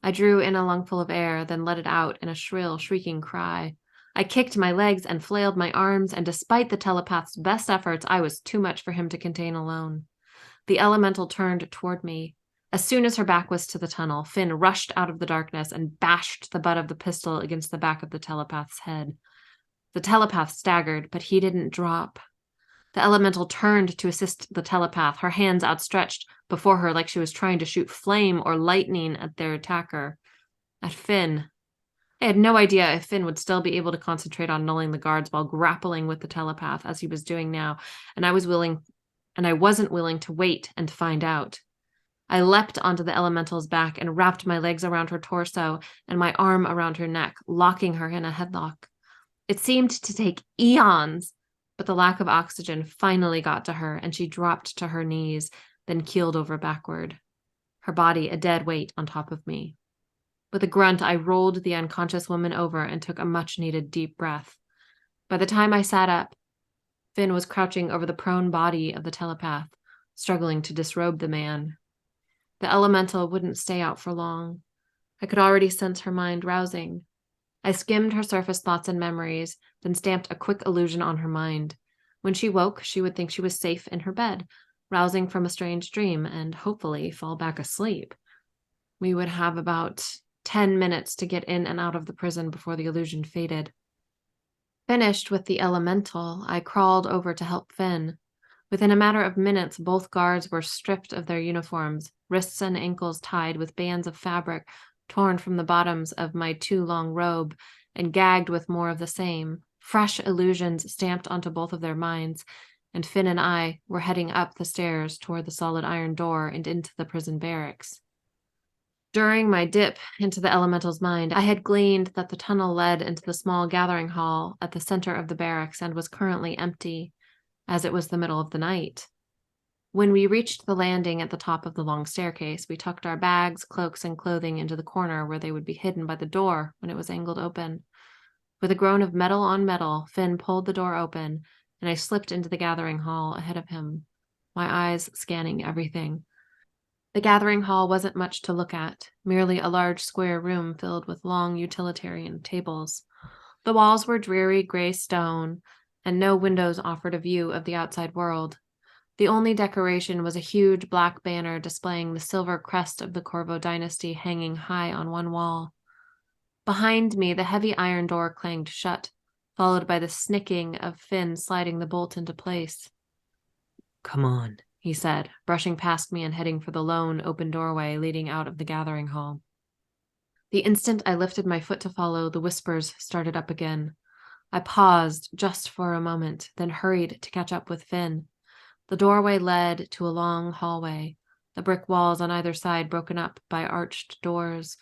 S1: I drew in a lungful of air, then let it out in a shrill, shrieking cry. I kicked my legs and flailed my arms, and despite the telepath's best efforts, I was too much for him to contain alone. The elemental turned toward me. As soon as her back was to the tunnel, Finn rushed out of the darkness and bashed the butt of the pistol against the back of the telepath's head. The telepath staggered, but he didn't drop. The elemental turned to assist the telepath, her hands outstretched before her like she was trying to shoot flame or lightning at their attacker. At Finn. I had no idea if Finn would still be able to concentrate on nulling the guards while grappling with the telepath as he was doing now, and I wasn't willing to wait and find out. I leapt onto the elemental's back and wrapped my legs around her torso and my arm around her neck, locking her in a headlock. It seemed to take eons, but the lack of oxygen finally got to her and she dropped to her knees, then keeled over backward, her body a dead weight on top of me. With a grunt, I rolled the unconscious woman over and took a much-needed deep breath. By the time I sat up, Finn was crouching over the prone body of the telepath, struggling to disrobe the man. The elemental wouldn't stay out for long. I could already sense her mind rousing. I skimmed her surface thoughts and memories, then stamped a quick illusion on her mind. When she woke, she would think she was safe in her bed, rousing from a strange dream, and hopefully fall back asleep. We would have about 10 minutes to get in and out of the prison before the illusion faded. Finished with the elemental, I crawled over to help Finn. Within a matter of minutes, both guards were stripped of their uniforms, wrists and ankles tied with bands of fabric torn from the bottoms of my too long robe, and gagged with more of the same, fresh illusions stamped onto both of their minds, and Finn and I were heading up the stairs toward the solid iron door and into the prison barracks. During my dip into the elemental's mind, I had gleaned that the tunnel led into the small gathering hall at the center of the barracks and was currently empty, as it was the middle of the night. When we reached the landing at the top of the long staircase, we tucked our bags, cloaks, and clothing into the corner where they would be hidden by the door when it was angled open. With a groan of metal on metal, Finn pulled the door open, and I slipped into the gathering hall ahead of him, my eyes scanning everything. The gathering hall wasn't much to look at, merely a large square room filled with long utilitarian tables. The walls were dreary gray stone, and no windows offered a view of the outside world. The only decoration was a huge black banner displaying the silver crest of the Corvo dynasty hanging high on one wall. Behind me, the heavy iron door clanged shut, followed by the snicking of Finn sliding the bolt into place. "Come on," he said, brushing past me and heading for the lone, open doorway leading out of the gathering hall. The instant I lifted my foot to follow, the whispers started up again. I paused just for a moment, then hurried to catch up with Finn. The doorway led to a long hallway, the brick walls on either side broken up by arched doors,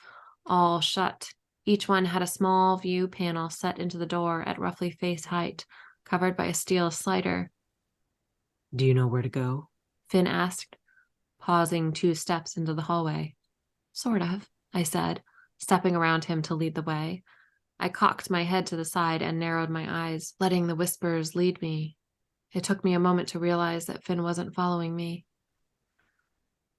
S1: all shut. Each one had a small view panel set into the door at roughly face height, covered by a steel slider. "Do you know where to go?" Finn asked, pausing 2 steps into the hallway. "Sort of," I said, stepping around him to lead the way. I cocked my head to the side and narrowed my eyes, letting the whispers lead me. It took me a moment to realize that Finn wasn't following me.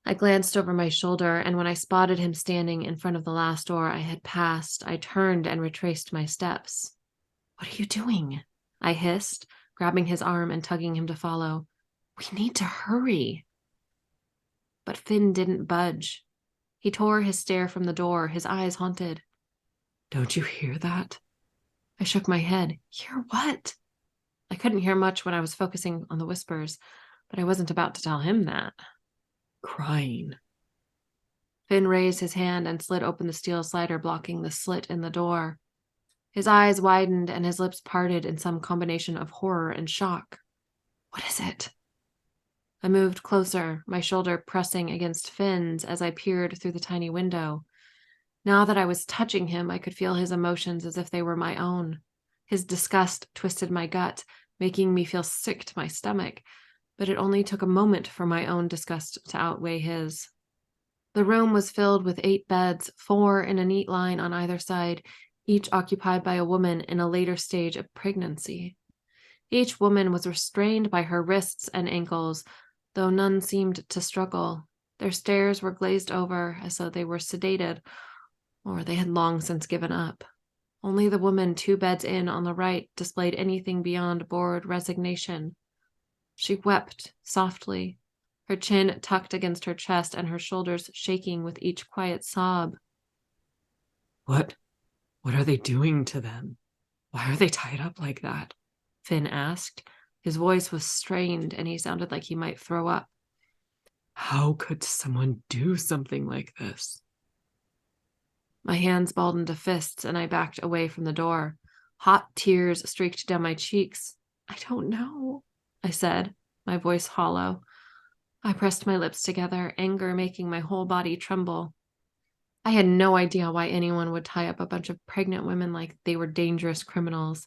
S1: I glanced over my shoulder, and when I spotted him standing in front of the last door I had passed, I turned and retraced my steps. "What are you doing?" I hissed, grabbing his arm and tugging him to follow. "We need to hurry." But Finn didn't budge. He tore his stare from the door, his eyes haunted. "Don't you hear that?" I shook my head. "Hear what?" I couldn't hear much when I was focusing on the whispers, but I wasn't about to tell him that. "Crying." Finn raised his hand and slid open the steel slider blocking the slit in the door. His eyes widened and his lips parted in some combination of horror and shock. "What is it?" I moved closer, my shoulder pressing against Finn's as I peered through the tiny window. Now that I was touching him, I could feel his emotions as if they were my own. His disgust twisted my gut, making me feel sick to my stomach, but it only took a moment for my own disgust to outweigh his. The room was filled with 8 beds, 4 in a neat line on either side, each occupied by a woman in a later stage of pregnancy. Each woman was restrained by her wrists and ankles, though none seemed to struggle. Their stares were glazed over as though they were sedated, or they had long since given up. Only the woman 2 beds in on the right displayed anything beyond bored resignation. She wept softly, her chin tucked against her chest and her shoulders shaking with each quiet sob. What are they doing to them? Why are they tied up like that?" Finn asked. His voice was strained and he sounded like he might throw up. "How could someone do something like this?" My hands balled into fists and I backed away from the door. Hot tears streaked down my cheeks. I don't know, I said, my voice hollow. I pressed my lips together, anger making my whole body tremble. I had no idea why anyone would tie up a bunch of pregnant women like they were dangerous criminals,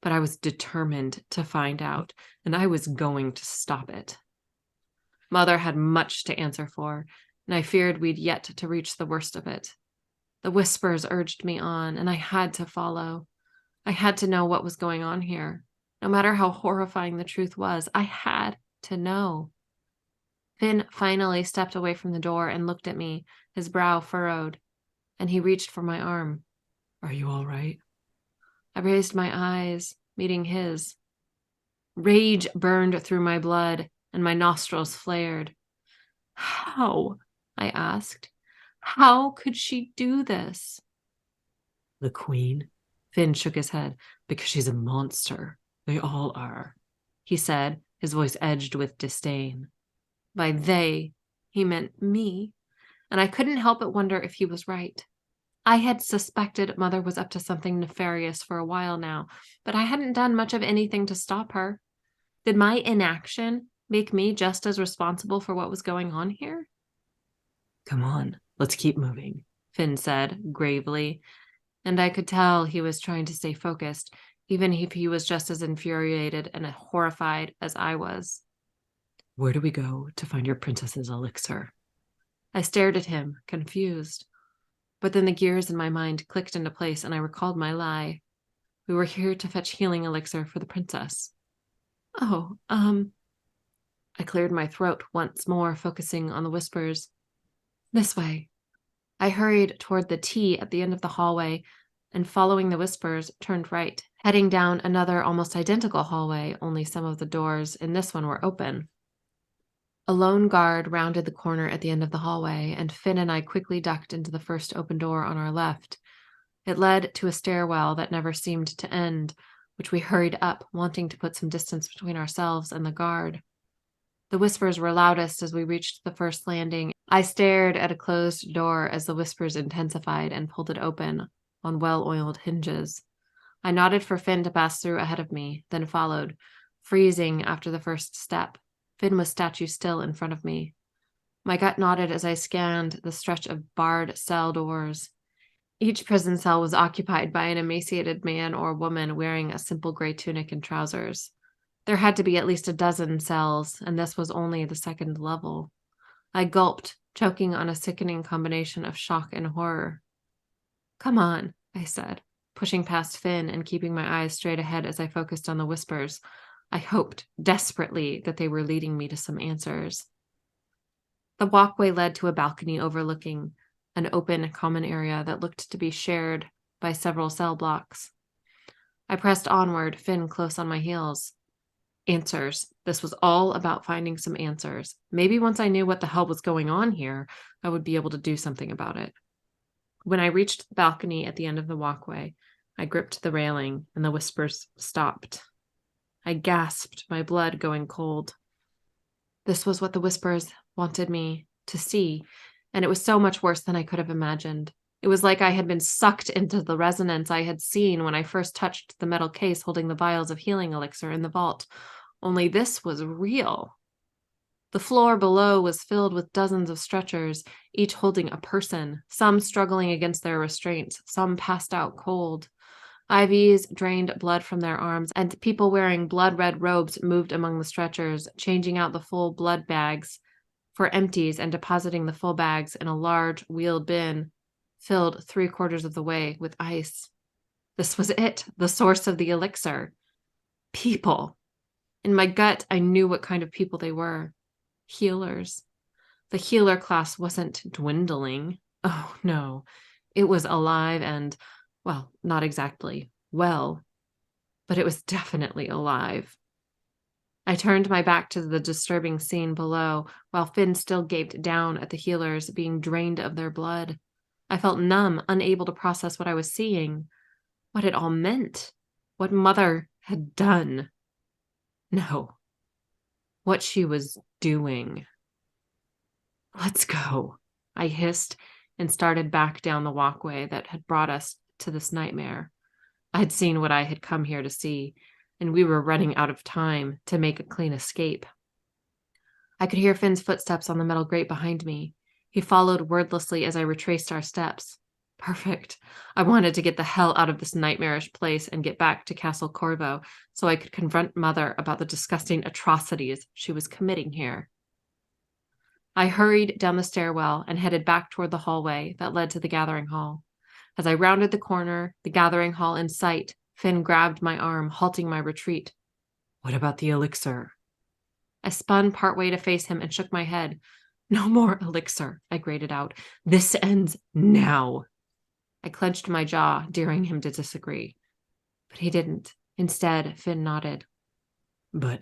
S1: but I was determined to find out, and I was going to stop it. Mother had much to answer for, and I feared we'd yet to reach the worst of it. The whispers urged me on, and I had to follow. I had to know what was going on here. No matter how horrifying the truth was, I had to know. Finn finally stepped away from the door and looked at me, his brow furrowed, and he reached for my arm. Are you all right? I raised my eyes, meeting his. Rage burned through my blood, and my nostrils flared. How? I asked. How could she do this? The Queen? Finn shook his head. Because she's a monster. They all are, he said, his voice edged with disdain. By they, he meant me, and I couldn't help but wonder if he was right. I had suspected Mother was up to something nefarious for a while now, but I hadn't done much of anything to stop her. Did my inaction make me just as responsible for what was going on here? Come on, let's keep moving, Finn said gravely, and I could tell he was trying to stay focused, even if he was just as infuriated and horrified as I was. Where do we go to find your princess's elixir? I stared at him, confused. But then the gears in my mind clicked into place and I recalled my lie. We were here to fetch healing elixir for the princess. Oh, I cleared my throat once more, focusing on the whispers. This way. I hurried toward the T at the end of the hallway and, following the whispers, turned right, heading down another almost identical hallway, only some of the doors in this one were open. A lone guard rounded the corner at the end of the hallway, and Finn and I quickly ducked into the first open door on our left. It led to a stairwell that never seemed to end, which we hurried up, wanting to put some distance between ourselves and the guard. The whispers were loudest as we reached the first landing. I stared at a closed door as the whispers intensified and pulled it open on well-oiled hinges. I nodded for Finn to pass through ahead of me, then followed, freezing after the first step. Finn was statue still in front of me. My gut nodded as I scanned the stretch of barred cell doors. Each prison cell was occupied by an emaciated man or woman wearing a simple gray tunic and trousers. There had to be at least a dozen cells, and this was only the second level. I gulped, choking on a sickening combination of shock and horror. Come on, I said, pushing past Finn and keeping my eyes straight ahead as I focused on the whispers. I hoped desperately that they were leading me to some answers. The walkway led to a balcony overlooking an open common area that looked to be shared by several cell blocks. I pressed onward, Finn close on my heels. Answers. This was all about finding some answers. Maybe once I knew what the hell was going on here, I would be able to do something about it. When I reached the balcony at the end of the walkway, I gripped the railing and the whispers stopped. I gasped, my blood going cold. This was what the whispers wanted me to see, and it was so much worse than I could have imagined. It was like I had been sucked into the resonance I had seen when I first touched the metal case holding the vials of healing elixir in the vault. Only this was real. The floor below was filled with dozens of stretchers, each holding a person, some struggling against their restraints, some passed out cold. IVs drained blood from their arms, and people wearing blood-red robes moved among the stretchers, changing out the full blood bags for empties and depositing the full bags in a large wheeled bin filled 3/4 of the way with ice. This was it, the source of the elixir. People. In my gut, I knew what kind of people they were. Healers. The healer class wasn't dwindling. Oh, no. It was alive and, well, not exactly well, but it was definitely alive. I turned my back to the disturbing scene below, while Finn still gaped down at the healers being drained of their blood. I felt numb, unable to process what I was seeing, what it all meant, what Mother had done. No, what she was doing. Let's go, I hissed, and started back down the walkway that had brought us to this nightmare. I'd seen what I had come here to see, and we were running out of time to make a clean escape. I could hear Finn's footsteps on the metal grate behind me. He followed wordlessly as I retraced our steps. Perfect. I wanted to get the hell out of this nightmarish place and get back to Castle Corvo so I could confront Mother about the disgusting atrocities she was committing here. I hurried down the stairwell and headed back toward the hallway that led to the gathering hall. As I rounded the corner, the gathering hall in sight, Finn grabbed my arm, halting my retreat. What about the elixir? I spun partway to face him and shook my head. No more elixir, I grated out. This ends now. I clenched my jaw, daring him to disagree. But he didn't. Instead, Finn nodded. But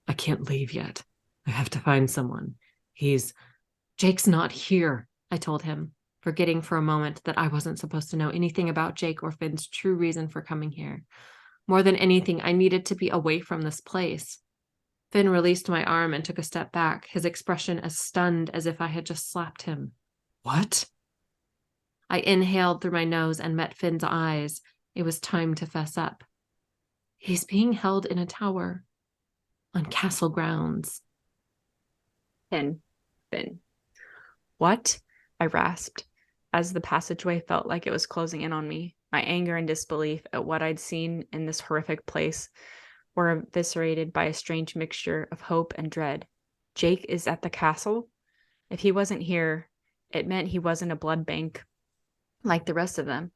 S1: I can't leave yet. I have to find someone. Jake's not here, I told him, forgetting for a moment that I wasn't supposed to know anything about Jake or Finn's true reason for coming here. More than anything, I needed to be away from this place. Finn released my arm and took a step back, his expression as stunned as if I had just slapped him. What? I inhaled through my nose and met Finn's eyes. It was time to fess up. He's being held in a tower on castle grounds.
S2: Finn. What? I rasped, as the passageway felt like it was closing in on me. My anger and disbelief at what I'd seen in this horrific place were eviscerated by a strange mixture of hope and dread. Jake is at the castle? If he wasn't here, it meant he wasn't a blood bank like the rest of them.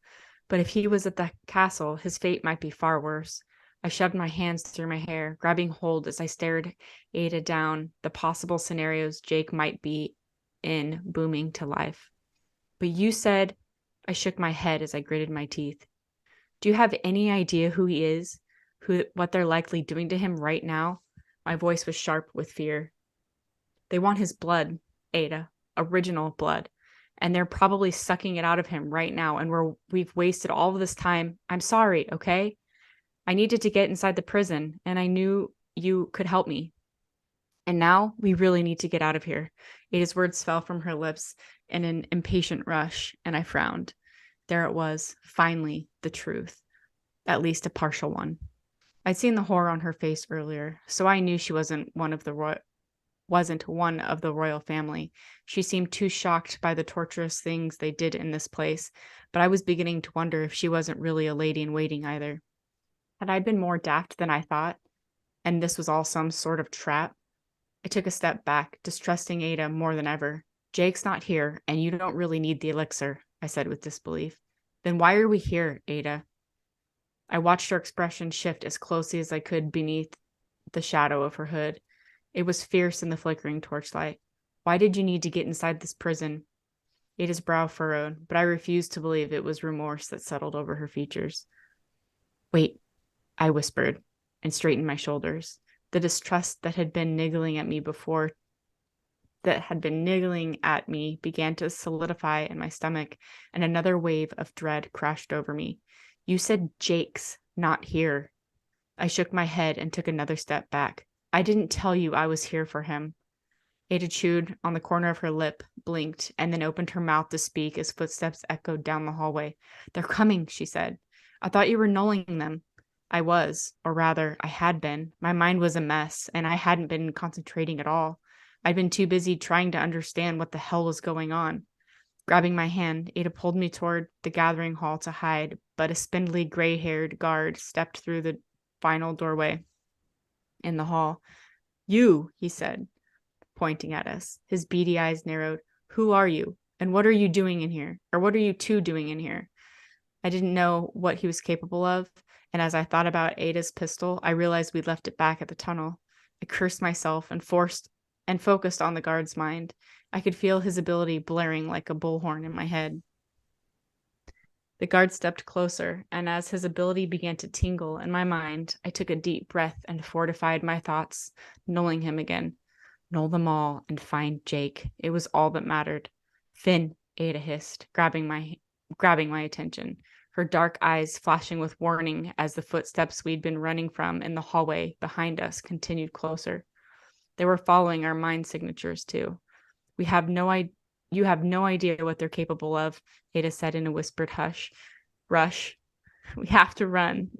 S2: But if he was at the castle, his fate might be far worse. I shoved my hands through my hair, grabbing hold as I stared Ada down the possible scenarios Jake might be in, booming to life. But you said... I shook my head as I gritted my teeth. Do you have any idea who he is? What they're likely doing to him right now? My voice was sharp with fear. They want his blood, Ada. Original blood. And they're probably sucking it out of him right now, and we've wasted all of this time. I'm sorry, okay? I needed to get inside the prison, and I knew you could help me. And now we really need to get out of here. Ada's words fell from her lips in an impatient rush, and I frowned. There it was, finally, the truth. At least a partial one. I'd seen the horror on her face earlier, so I knew she wasn't one of the royal family. She seemed too shocked by the torturous things they did in this place, but I was beginning to wonder if she wasn't really a lady in waiting either. Had I been more daft than I thought, and this was all some sort of trap? I took a step back, distrusting Ada more than ever. Jake's not here, and you don't really need the elixir, I said with disbelief. Then why are we here, Ada? I watched her expression shift as closely as I could beneath the shadow of her hood. It was fierce in the flickering torchlight. Why did you need to get inside this prison? Ada's brow furrowed, but I refused to believe it was remorse that settled over her features. Wait, I whispered, and straightened my shoulders. The distrust that had been niggling at me began to solidify in my stomach, and another wave of dread crashed over me. You said Jake's not here. I shook my head and took another step back. I didn't tell you I was here for him. Ada chewed on the corner of her lip, blinked, and then opened her mouth to speak as footsteps echoed down the hallway. They're coming, she said. I thought you were nulling them. I was, or rather, I had been. My mind was a mess, and I hadn't been concentrating at all. I'd been too busy trying to understand what the hell was going on. Grabbing my hand, Ada pulled me toward the gathering hall to hide, but a spindly, gray-haired guard stepped through the final doorway in the hall. You, he said, pointing at us. His beady eyes narrowed. Who are you? And what are you doing in here? Or what are you two doing in here? I didn't know what he was capable of, and as I thought about Ada's pistol, I realized we'd left it back at the tunnel. I cursed myself and focused on the guard's mind. I could feel his ability blaring like a bullhorn in my head. The guard stepped closer, and as his ability began to tingle in my mind, I took a deep breath and fortified my thoughts, nulling him again. Null them all and find Jake. It was all that mattered. Finn, Ada hissed, grabbing my attention, her dark eyes flashing with warning as the footsteps we'd been running from in the hallway behind us continued closer. They were following our mind signatures, too. We have no idea. You have no idea what they're capable of, Ada said in a whispered hush. Rush. We have to run.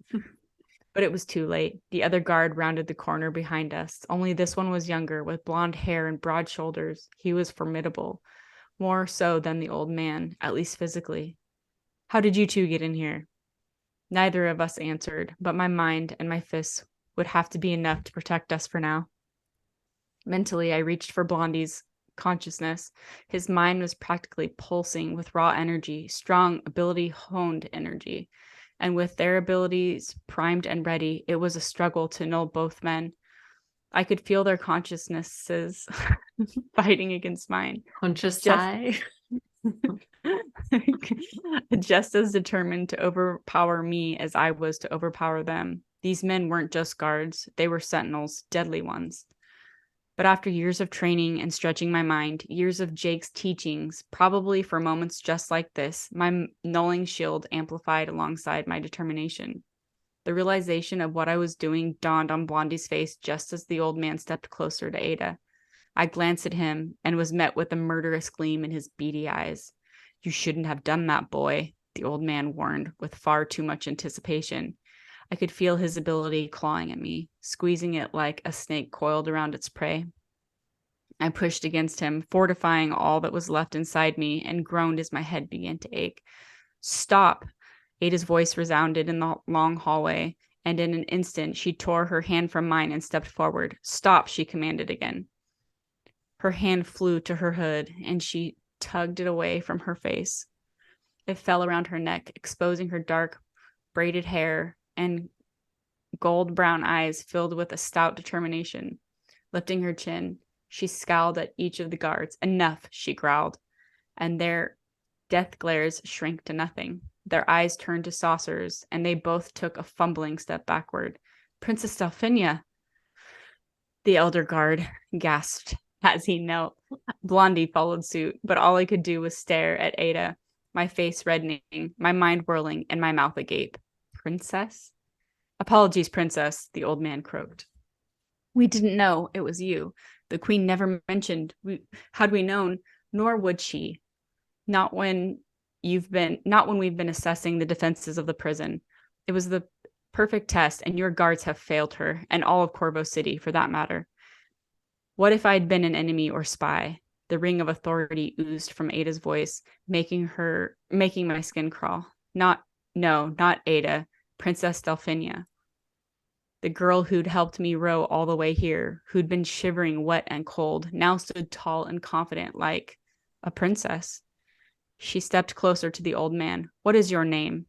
S2: But it was too late. The other guard rounded the corner behind us. Only this one was younger, with blonde hair and broad shoulders. He was formidable. More so than the old man, at least physically. How did you two get in here? Neither of us answered, but my mind and my fists would have to be enough to protect us for now. Mentally, I reached for Blondie's consciousness. His mind was practically pulsing with raw energy, strong, ability-honed energy. And with their abilities primed and ready, it was a struggle to know both men. I could feel their consciousnesses fighting against mine.
S1: Conscious
S2: Just-
S1: tie.
S2: Just as determined to overpower me as I was to overpower them. These men weren't just guards, they were sentinels, deadly ones. But after years of training and stretching my mind, years of Jake's teachings, probably for moments just like this, my nulling shield amplified alongside my determination. The realization of what I was doing dawned on Blondie's face just as the old man stepped closer to Ada. I glanced at him and was met with a murderous gleam in his beady eyes. You shouldn't have done that, boy, the old man warned with far too much anticipation. I could feel his ability clawing at me, squeezing it like a snake coiled around its prey. I pushed against him, fortifying all that was left inside me, and groaned as my head began to ache. Stop! Ada's voice resounded in the long hallway, and in an instant she tore her hand from mine and stepped forward. Stop, she commanded again. Her hand flew to her hood, and she tugged it away from her face. It fell around her neck, exposing her dark, braided hair and gold-brown eyes filled with a stout determination. Lifting her chin, she scowled at each of the guards. Enough, she growled, and their death glares shrank to nothing. Their eyes turned to saucers, and they both took a fumbling step backward. Princess Delphinia, the elder guard gasped as he knelt. Blondie followed suit, but all I could do was stare at Ada, my face reddening, my mind whirling, and my mouth agape. Princess? Apologies, princess, the old man croaked. We didn't know it was you. The queen never mentioned. Had we known, nor would she. Not when we've been assessing the defenses of the prison. It was the perfect test, and your guards have failed her, and all of Corvo City, for that matter. What if I'd been an enemy or spy? The ring of authority oozed from Ada's voice, making my skin crawl. Not Ada, Princess Delphinia. The girl who'd helped me row all the way here, who'd been shivering wet and cold, now stood tall and confident like a princess. She stepped closer to the old man. What is your name?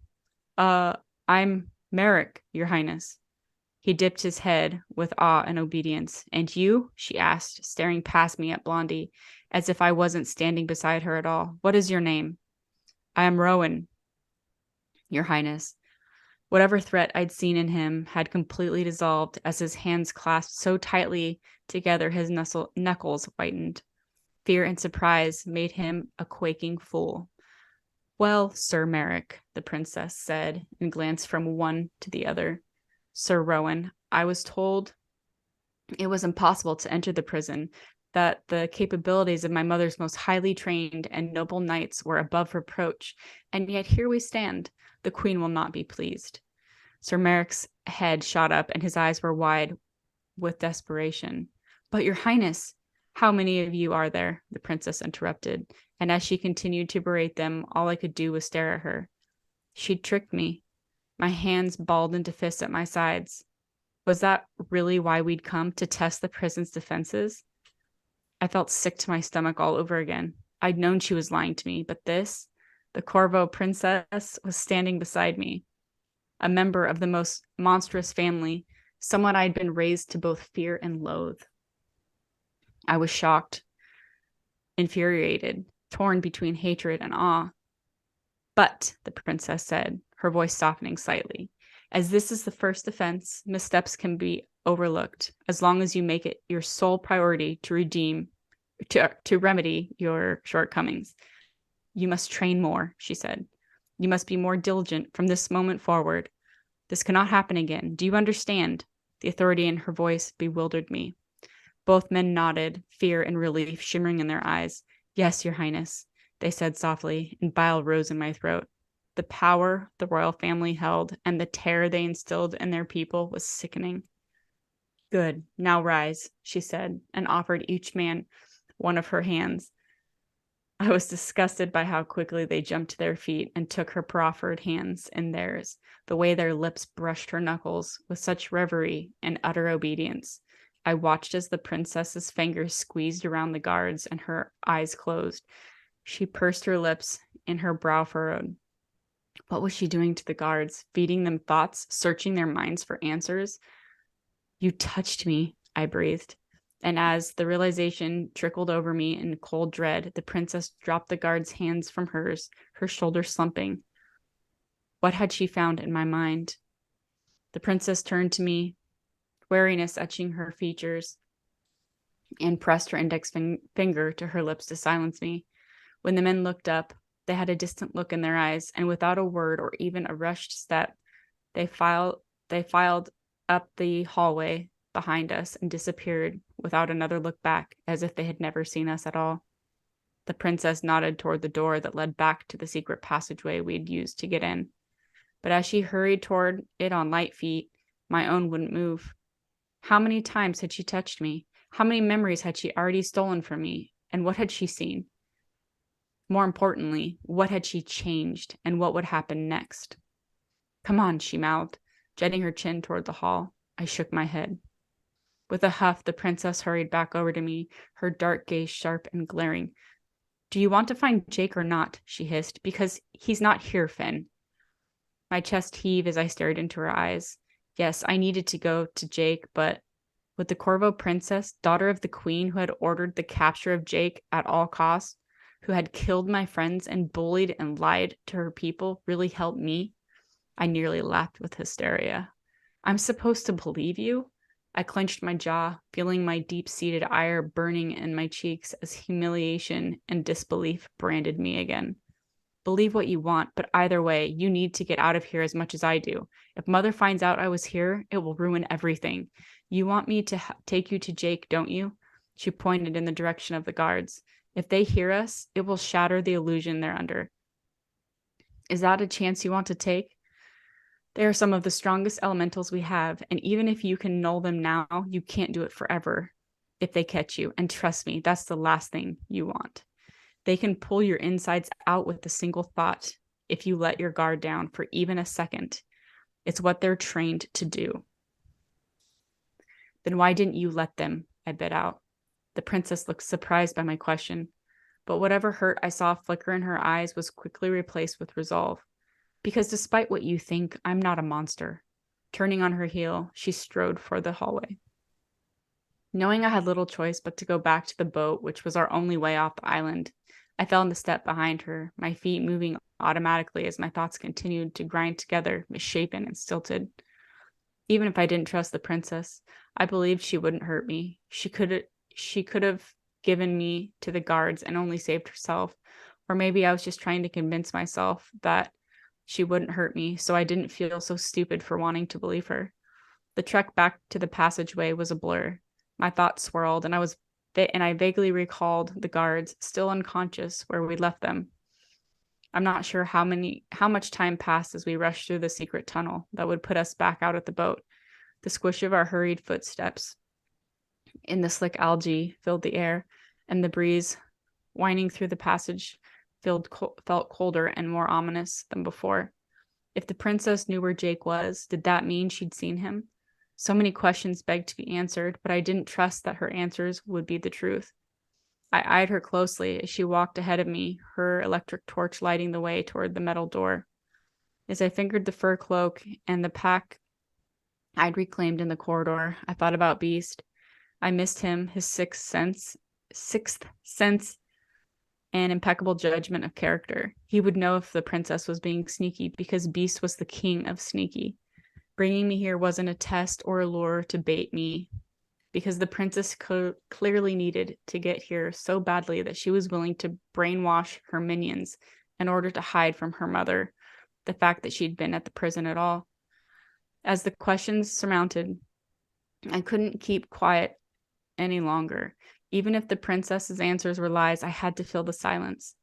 S2: I'm Merrick, your highness. He dipped his head with awe and obedience. And you? She asked, staring past me at Blondie, as if I wasn't standing beside her at all. What is your name? I am Rowan, your highness. Whatever threat I'd seen in him had completely dissolved as his hands clasped so tightly together his knuckles whitened. Fear and surprise made him a quaking fool. Well, Sir Merrick, the princess said, and glanced from one to the other. Sir Rowan, I was told it was impossible to enter the prison, that the capabilities of my mother's most highly trained and noble knights were above reproach, and yet here we stand. The queen will not be pleased. Sir Merrick's head shot up, and his eyes were wide with desperation. But your highness, how many of you are there? The princess interrupted, and as she continued to berate them, all I could do was stare at her. She'd tricked me. My hands balled into fists at my sides. Was that really why we'd come, to test the prison's defenses? I felt sick to my stomach all over again. I'd known she was lying to me, but this, the Corvo princess, was standing beside me. A member of the most monstrous family, someone I'd been raised to both fear and loathe. I was shocked, infuriated, torn between hatred and awe. But, the princess said, her voice softening slightly, as this is the first offense, missteps can be overlooked, as long as you make it your sole priority to remedy your shortcomings. You must train more, she said. You must be more diligent from this moment forward. This cannot happen again. Do you understand? The authority in her voice bewildered me. Both men nodded, fear and relief shimmering in their eyes. Yes, Your Highness, they said softly, and bile rose in my throat. The power the royal family held and the terror they instilled in their people was sickening. Good, now rise, she said, and offered each man one of her hands. I was disgusted by how quickly they jumped to their feet and took her proffered hands in theirs, the way their lips brushed her knuckles with such reverie and utter obedience. I watched as the princess's fingers squeezed around the guards and her eyes closed. She pursed her lips and her brow furrowed. What was she doing to the guards? Feeding them thoughts, searching their minds for answers? You touched me, I breathed. And as the realization trickled over me in cold dread, the princess dropped the guard's hands from hers, her shoulders slumping. What had she found in my mind? The princess turned to me, wariness etching her features, and pressed her index finger to her lips to silence me. When the men looked up, they had a distant look in their eyes, and without a word or even a rushed step, they filed up the hallway behind us and disappeared without another look back, as if they had never seen us at all. The princess nodded toward the door that led back to the secret passageway we'd used to get in. But as she hurried toward it on light feet, my own wouldn't move. How many times had she touched me? How many memories had she already stolen from me? And what had she seen? More importantly, what had she changed, and what would happen next? Come on, she mouthed, jetting her chin toward the hall. I shook my head. With a huff, the princess hurried back over to me, her dark gaze sharp and glaring. Do you want to find Jake or not? She hissed. Because he's not here, Finn. My chest heaved as I stared into her eyes. Yes, I needed to go to Jake, but would the Corvo princess, daughter of the queen who had ordered the capture of Jake at all costs, who had killed my friends and bullied and lied to her people, really help me? I nearly laughed with hysteria. I'm supposed to believe you? I clenched my jaw, feeling my deep-seated ire burning in my cheeks as humiliation and disbelief branded me again. Believe what you want, but either way, you need to get out of here as much as I do. If Mother finds out I was here, it will ruin everything. You want me to take you to Jake, don't you? She pointed in the direction of the guards. If they hear us, it will shatter the illusion they're under. Is that a chance you want to take? They are some of the strongest elementals we have, and even if you can null them now, you can't do it forever if they catch you. And trust me, that's the last thing you want. They can pull your insides out with a single thought if you let your guard down for even a second. It's what they're trained to do. Then why didn't you let them? I bit out. The princess looked surprised by my question, but whatever hurt I saw flicker in her eyes was quickly replaced with resolve. Because despite what you think, I'm not a monster. Turning on her heel, she strode for the hallway. Knowing I had little choice but to go back to the boat, which was our only way off the island, I fell in the step behind her, my feet moving automatically as my thoughts continued to grind together, misshapen and stilted. Even if I didn't trust the princess, I believed she wouldn't hurt me. She could have given me to the guards and only saved herself. Or maybe I was just trying to convince myself that she wouldn't hurt me, so I didn't feel so stupid for wanting to believe her. The trek back to the passageway was a blur. My thoughts swirled, and I vaguely recalled the guards, still unconscious, where we left them. I'm not sure how much time passed as we rushed through the secret tunnel that would put us back out at the boat. The squish of our hurried footsteps in the slick algae filled the air, and the breeze whining through the passage felt colder and more ominous than before. If the princess knew where Jake was, did that mean she'd seen him? So many questions begged to be answered, but I didn't trust that her answers would be the truth. I eyed her closely as she walked ahead of me, her electric torch lighting the way toward the metal door. As I fingered the fur cloak and the pack I'd reclaimed in the corridor, I thought about Beast. I missed him, his sixth sense, and impeccable judgment of character. He would know if the princess was being sneaky, because Beast was the king of sneaky. Bringing me here wasn't a test or a lure to bait me, because the princess clearly needed to get here so badly that she was willing to brainwash her minions in order to hide from her mother the fact that she'd been at the prison at all. As the questions surmounted, I couldn't keep quiet any longer. Even if the princess's answers were lies, I had to fill the silence.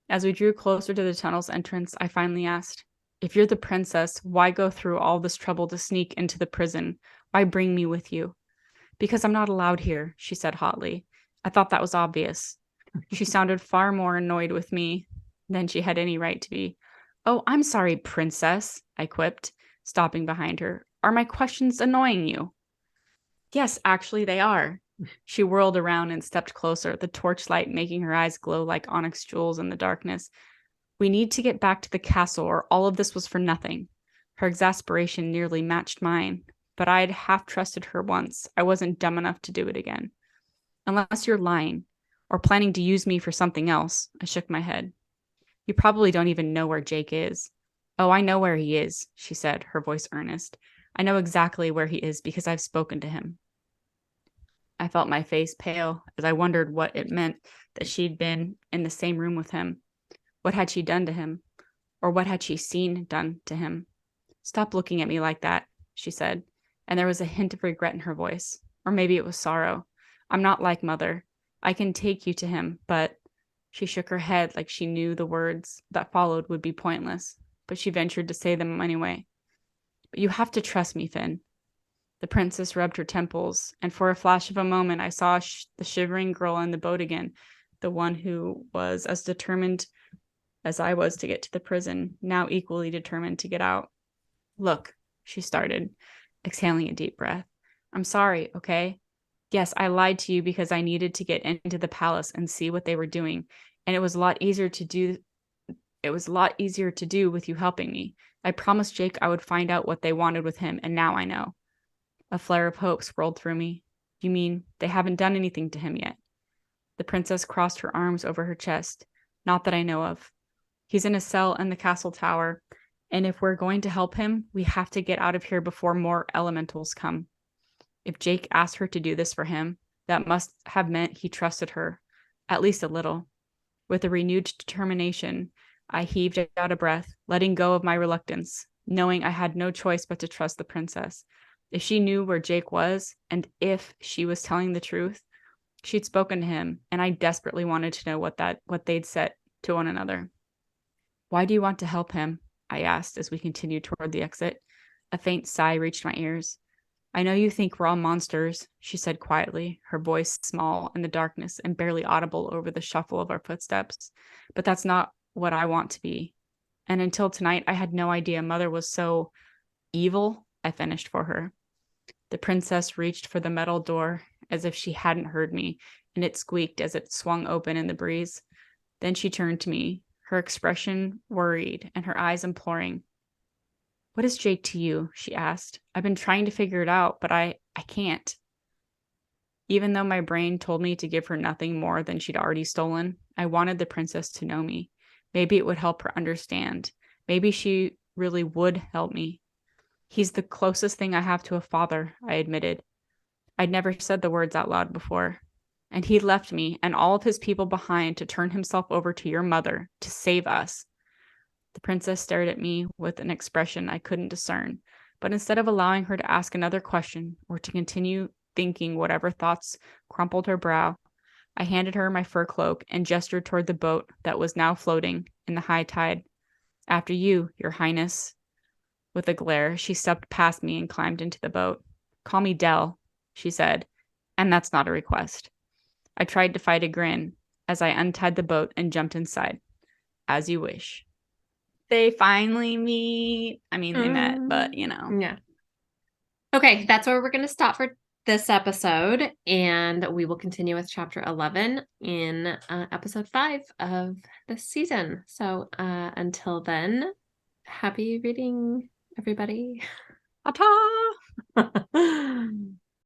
S2: As we drew closer to the tunnel's entrance, I finally asked, "If you're the princess, why go through all this trouble to sneak into the prison? Why bring me with you?" "Because I'm not allowed here," she said hotly. I thought that was obvious. She sounded far more annoyed with me than she had any right to be. "Oh, I'm sorry, princess," I quipped, stopping behind her. "Are my questions annoying you?" "Yes, actually they are." She whirled around and stepped closer, the torchlight making her eyes glow like onyx jewels in the darkness. "We need to get back to the castle, or all of this was for nothing." Her exasperation nearly matched mine, but I'd half trusted her once. I wasn't dumb enough to do it again. "Unless you're lying, or planning to use me for something else," I shook my head. "You probably don't even know where Jake is." "Oh, I know where he is," she said, her voice earnest. "I know exactly where he is because I've spoken to him." I felt my face pale as I wondered what it meant that she'd been in the same room with him. What had she done to him? Or what had she seen done to him? "Stop looking at me like that," she said, and there was a hint of regret in her voice. Or maybe it was sorrow. "I'm not like Mother. I can take you to him, but—" She shook her head like she knew the words that followed would be pointless, but she ventured to say them anyway. "But you have to trust me, Finn." The princess rubbed her temples, and for a flash of a moment I saw the shivering girl in the boat again, the one who was as determined as I was to get to the prison, now equally determined to get out. "Look," she started, exhaling a deep breath. "I'm sorry, okay? Yes, I lied to you because I needed to get into the palace and see what they were doing, and it was a lot easier to do. It was a lot easier to do with you helping me. I promised Jake I would find out what they wanted with him, and now I know." A flare of hope swirled through me. "You mean they haven't done anything to him yet?" The princess crossed her arms over her chest. "Not that I know of. He's in a cell in the castle tower, and if we're going to help him, we have to get out of here before more elementals come. If Jake asked her to do this for him, that must have meant he trusted her, at least a little." With a renewed determination, I heaved out a breath, letting go of my reluctance, knowing I had no choice but to trust the princess. If she knew where Jake was, and if she was telling the truth, she'd spoken to him, and I desperately wanted to know what they'd said to one another. "Why do you want to help him?" I asked as we continued toward the exit. A faint sigh reached my ears. "I know you think we're all monsters," she said quietly, her voice small in the darkness and barely audible over the shuffle of our footsteps. "But that's not what I want to be. And until tonight, I had no idea Mother was so evil," I finished for her. The princess reached for the metal door as if she hadn't heard me, and it squeaked as it swung open in the breeze. Then she turned to me, her expression worried and her eyes imploring. "What is Jake to you?" she asked. "I've been trying to figure it out, but I can't." Even though my brain told me to give her nothing more than she'd already stolen, I wanted the princess to know me. Maybe it would help her understand. Maybe she really would help me. "He's the closest thing I have to a father," I admitted. I'd never said the words out loud before. "And he left me and all of his people behind to turn himself over to your mother, to save us." The princess stared at me with an expression I couldn't discern, but instead of allowing her to ask another question or to continue thinking whatever thoughts crumpled her brow, I handed her my fur cloak and gestured toward the boat that was now floating in the high tide. "After you, Your Highness." With a glare, she stepped past me and climbed into the boat. "Call me Del," she said, "and that's not a request." I tried to fight a grin as I untied the boat and jumped inside. "As you wish." They finally meet. I mean, they met, but
S1: Yeah. Okay, that's where we're going to stop for this episode, and we will continue with chapter 11 in episode 5 of this season. So until then, happy reading, everybody.
S2: Ta-ta!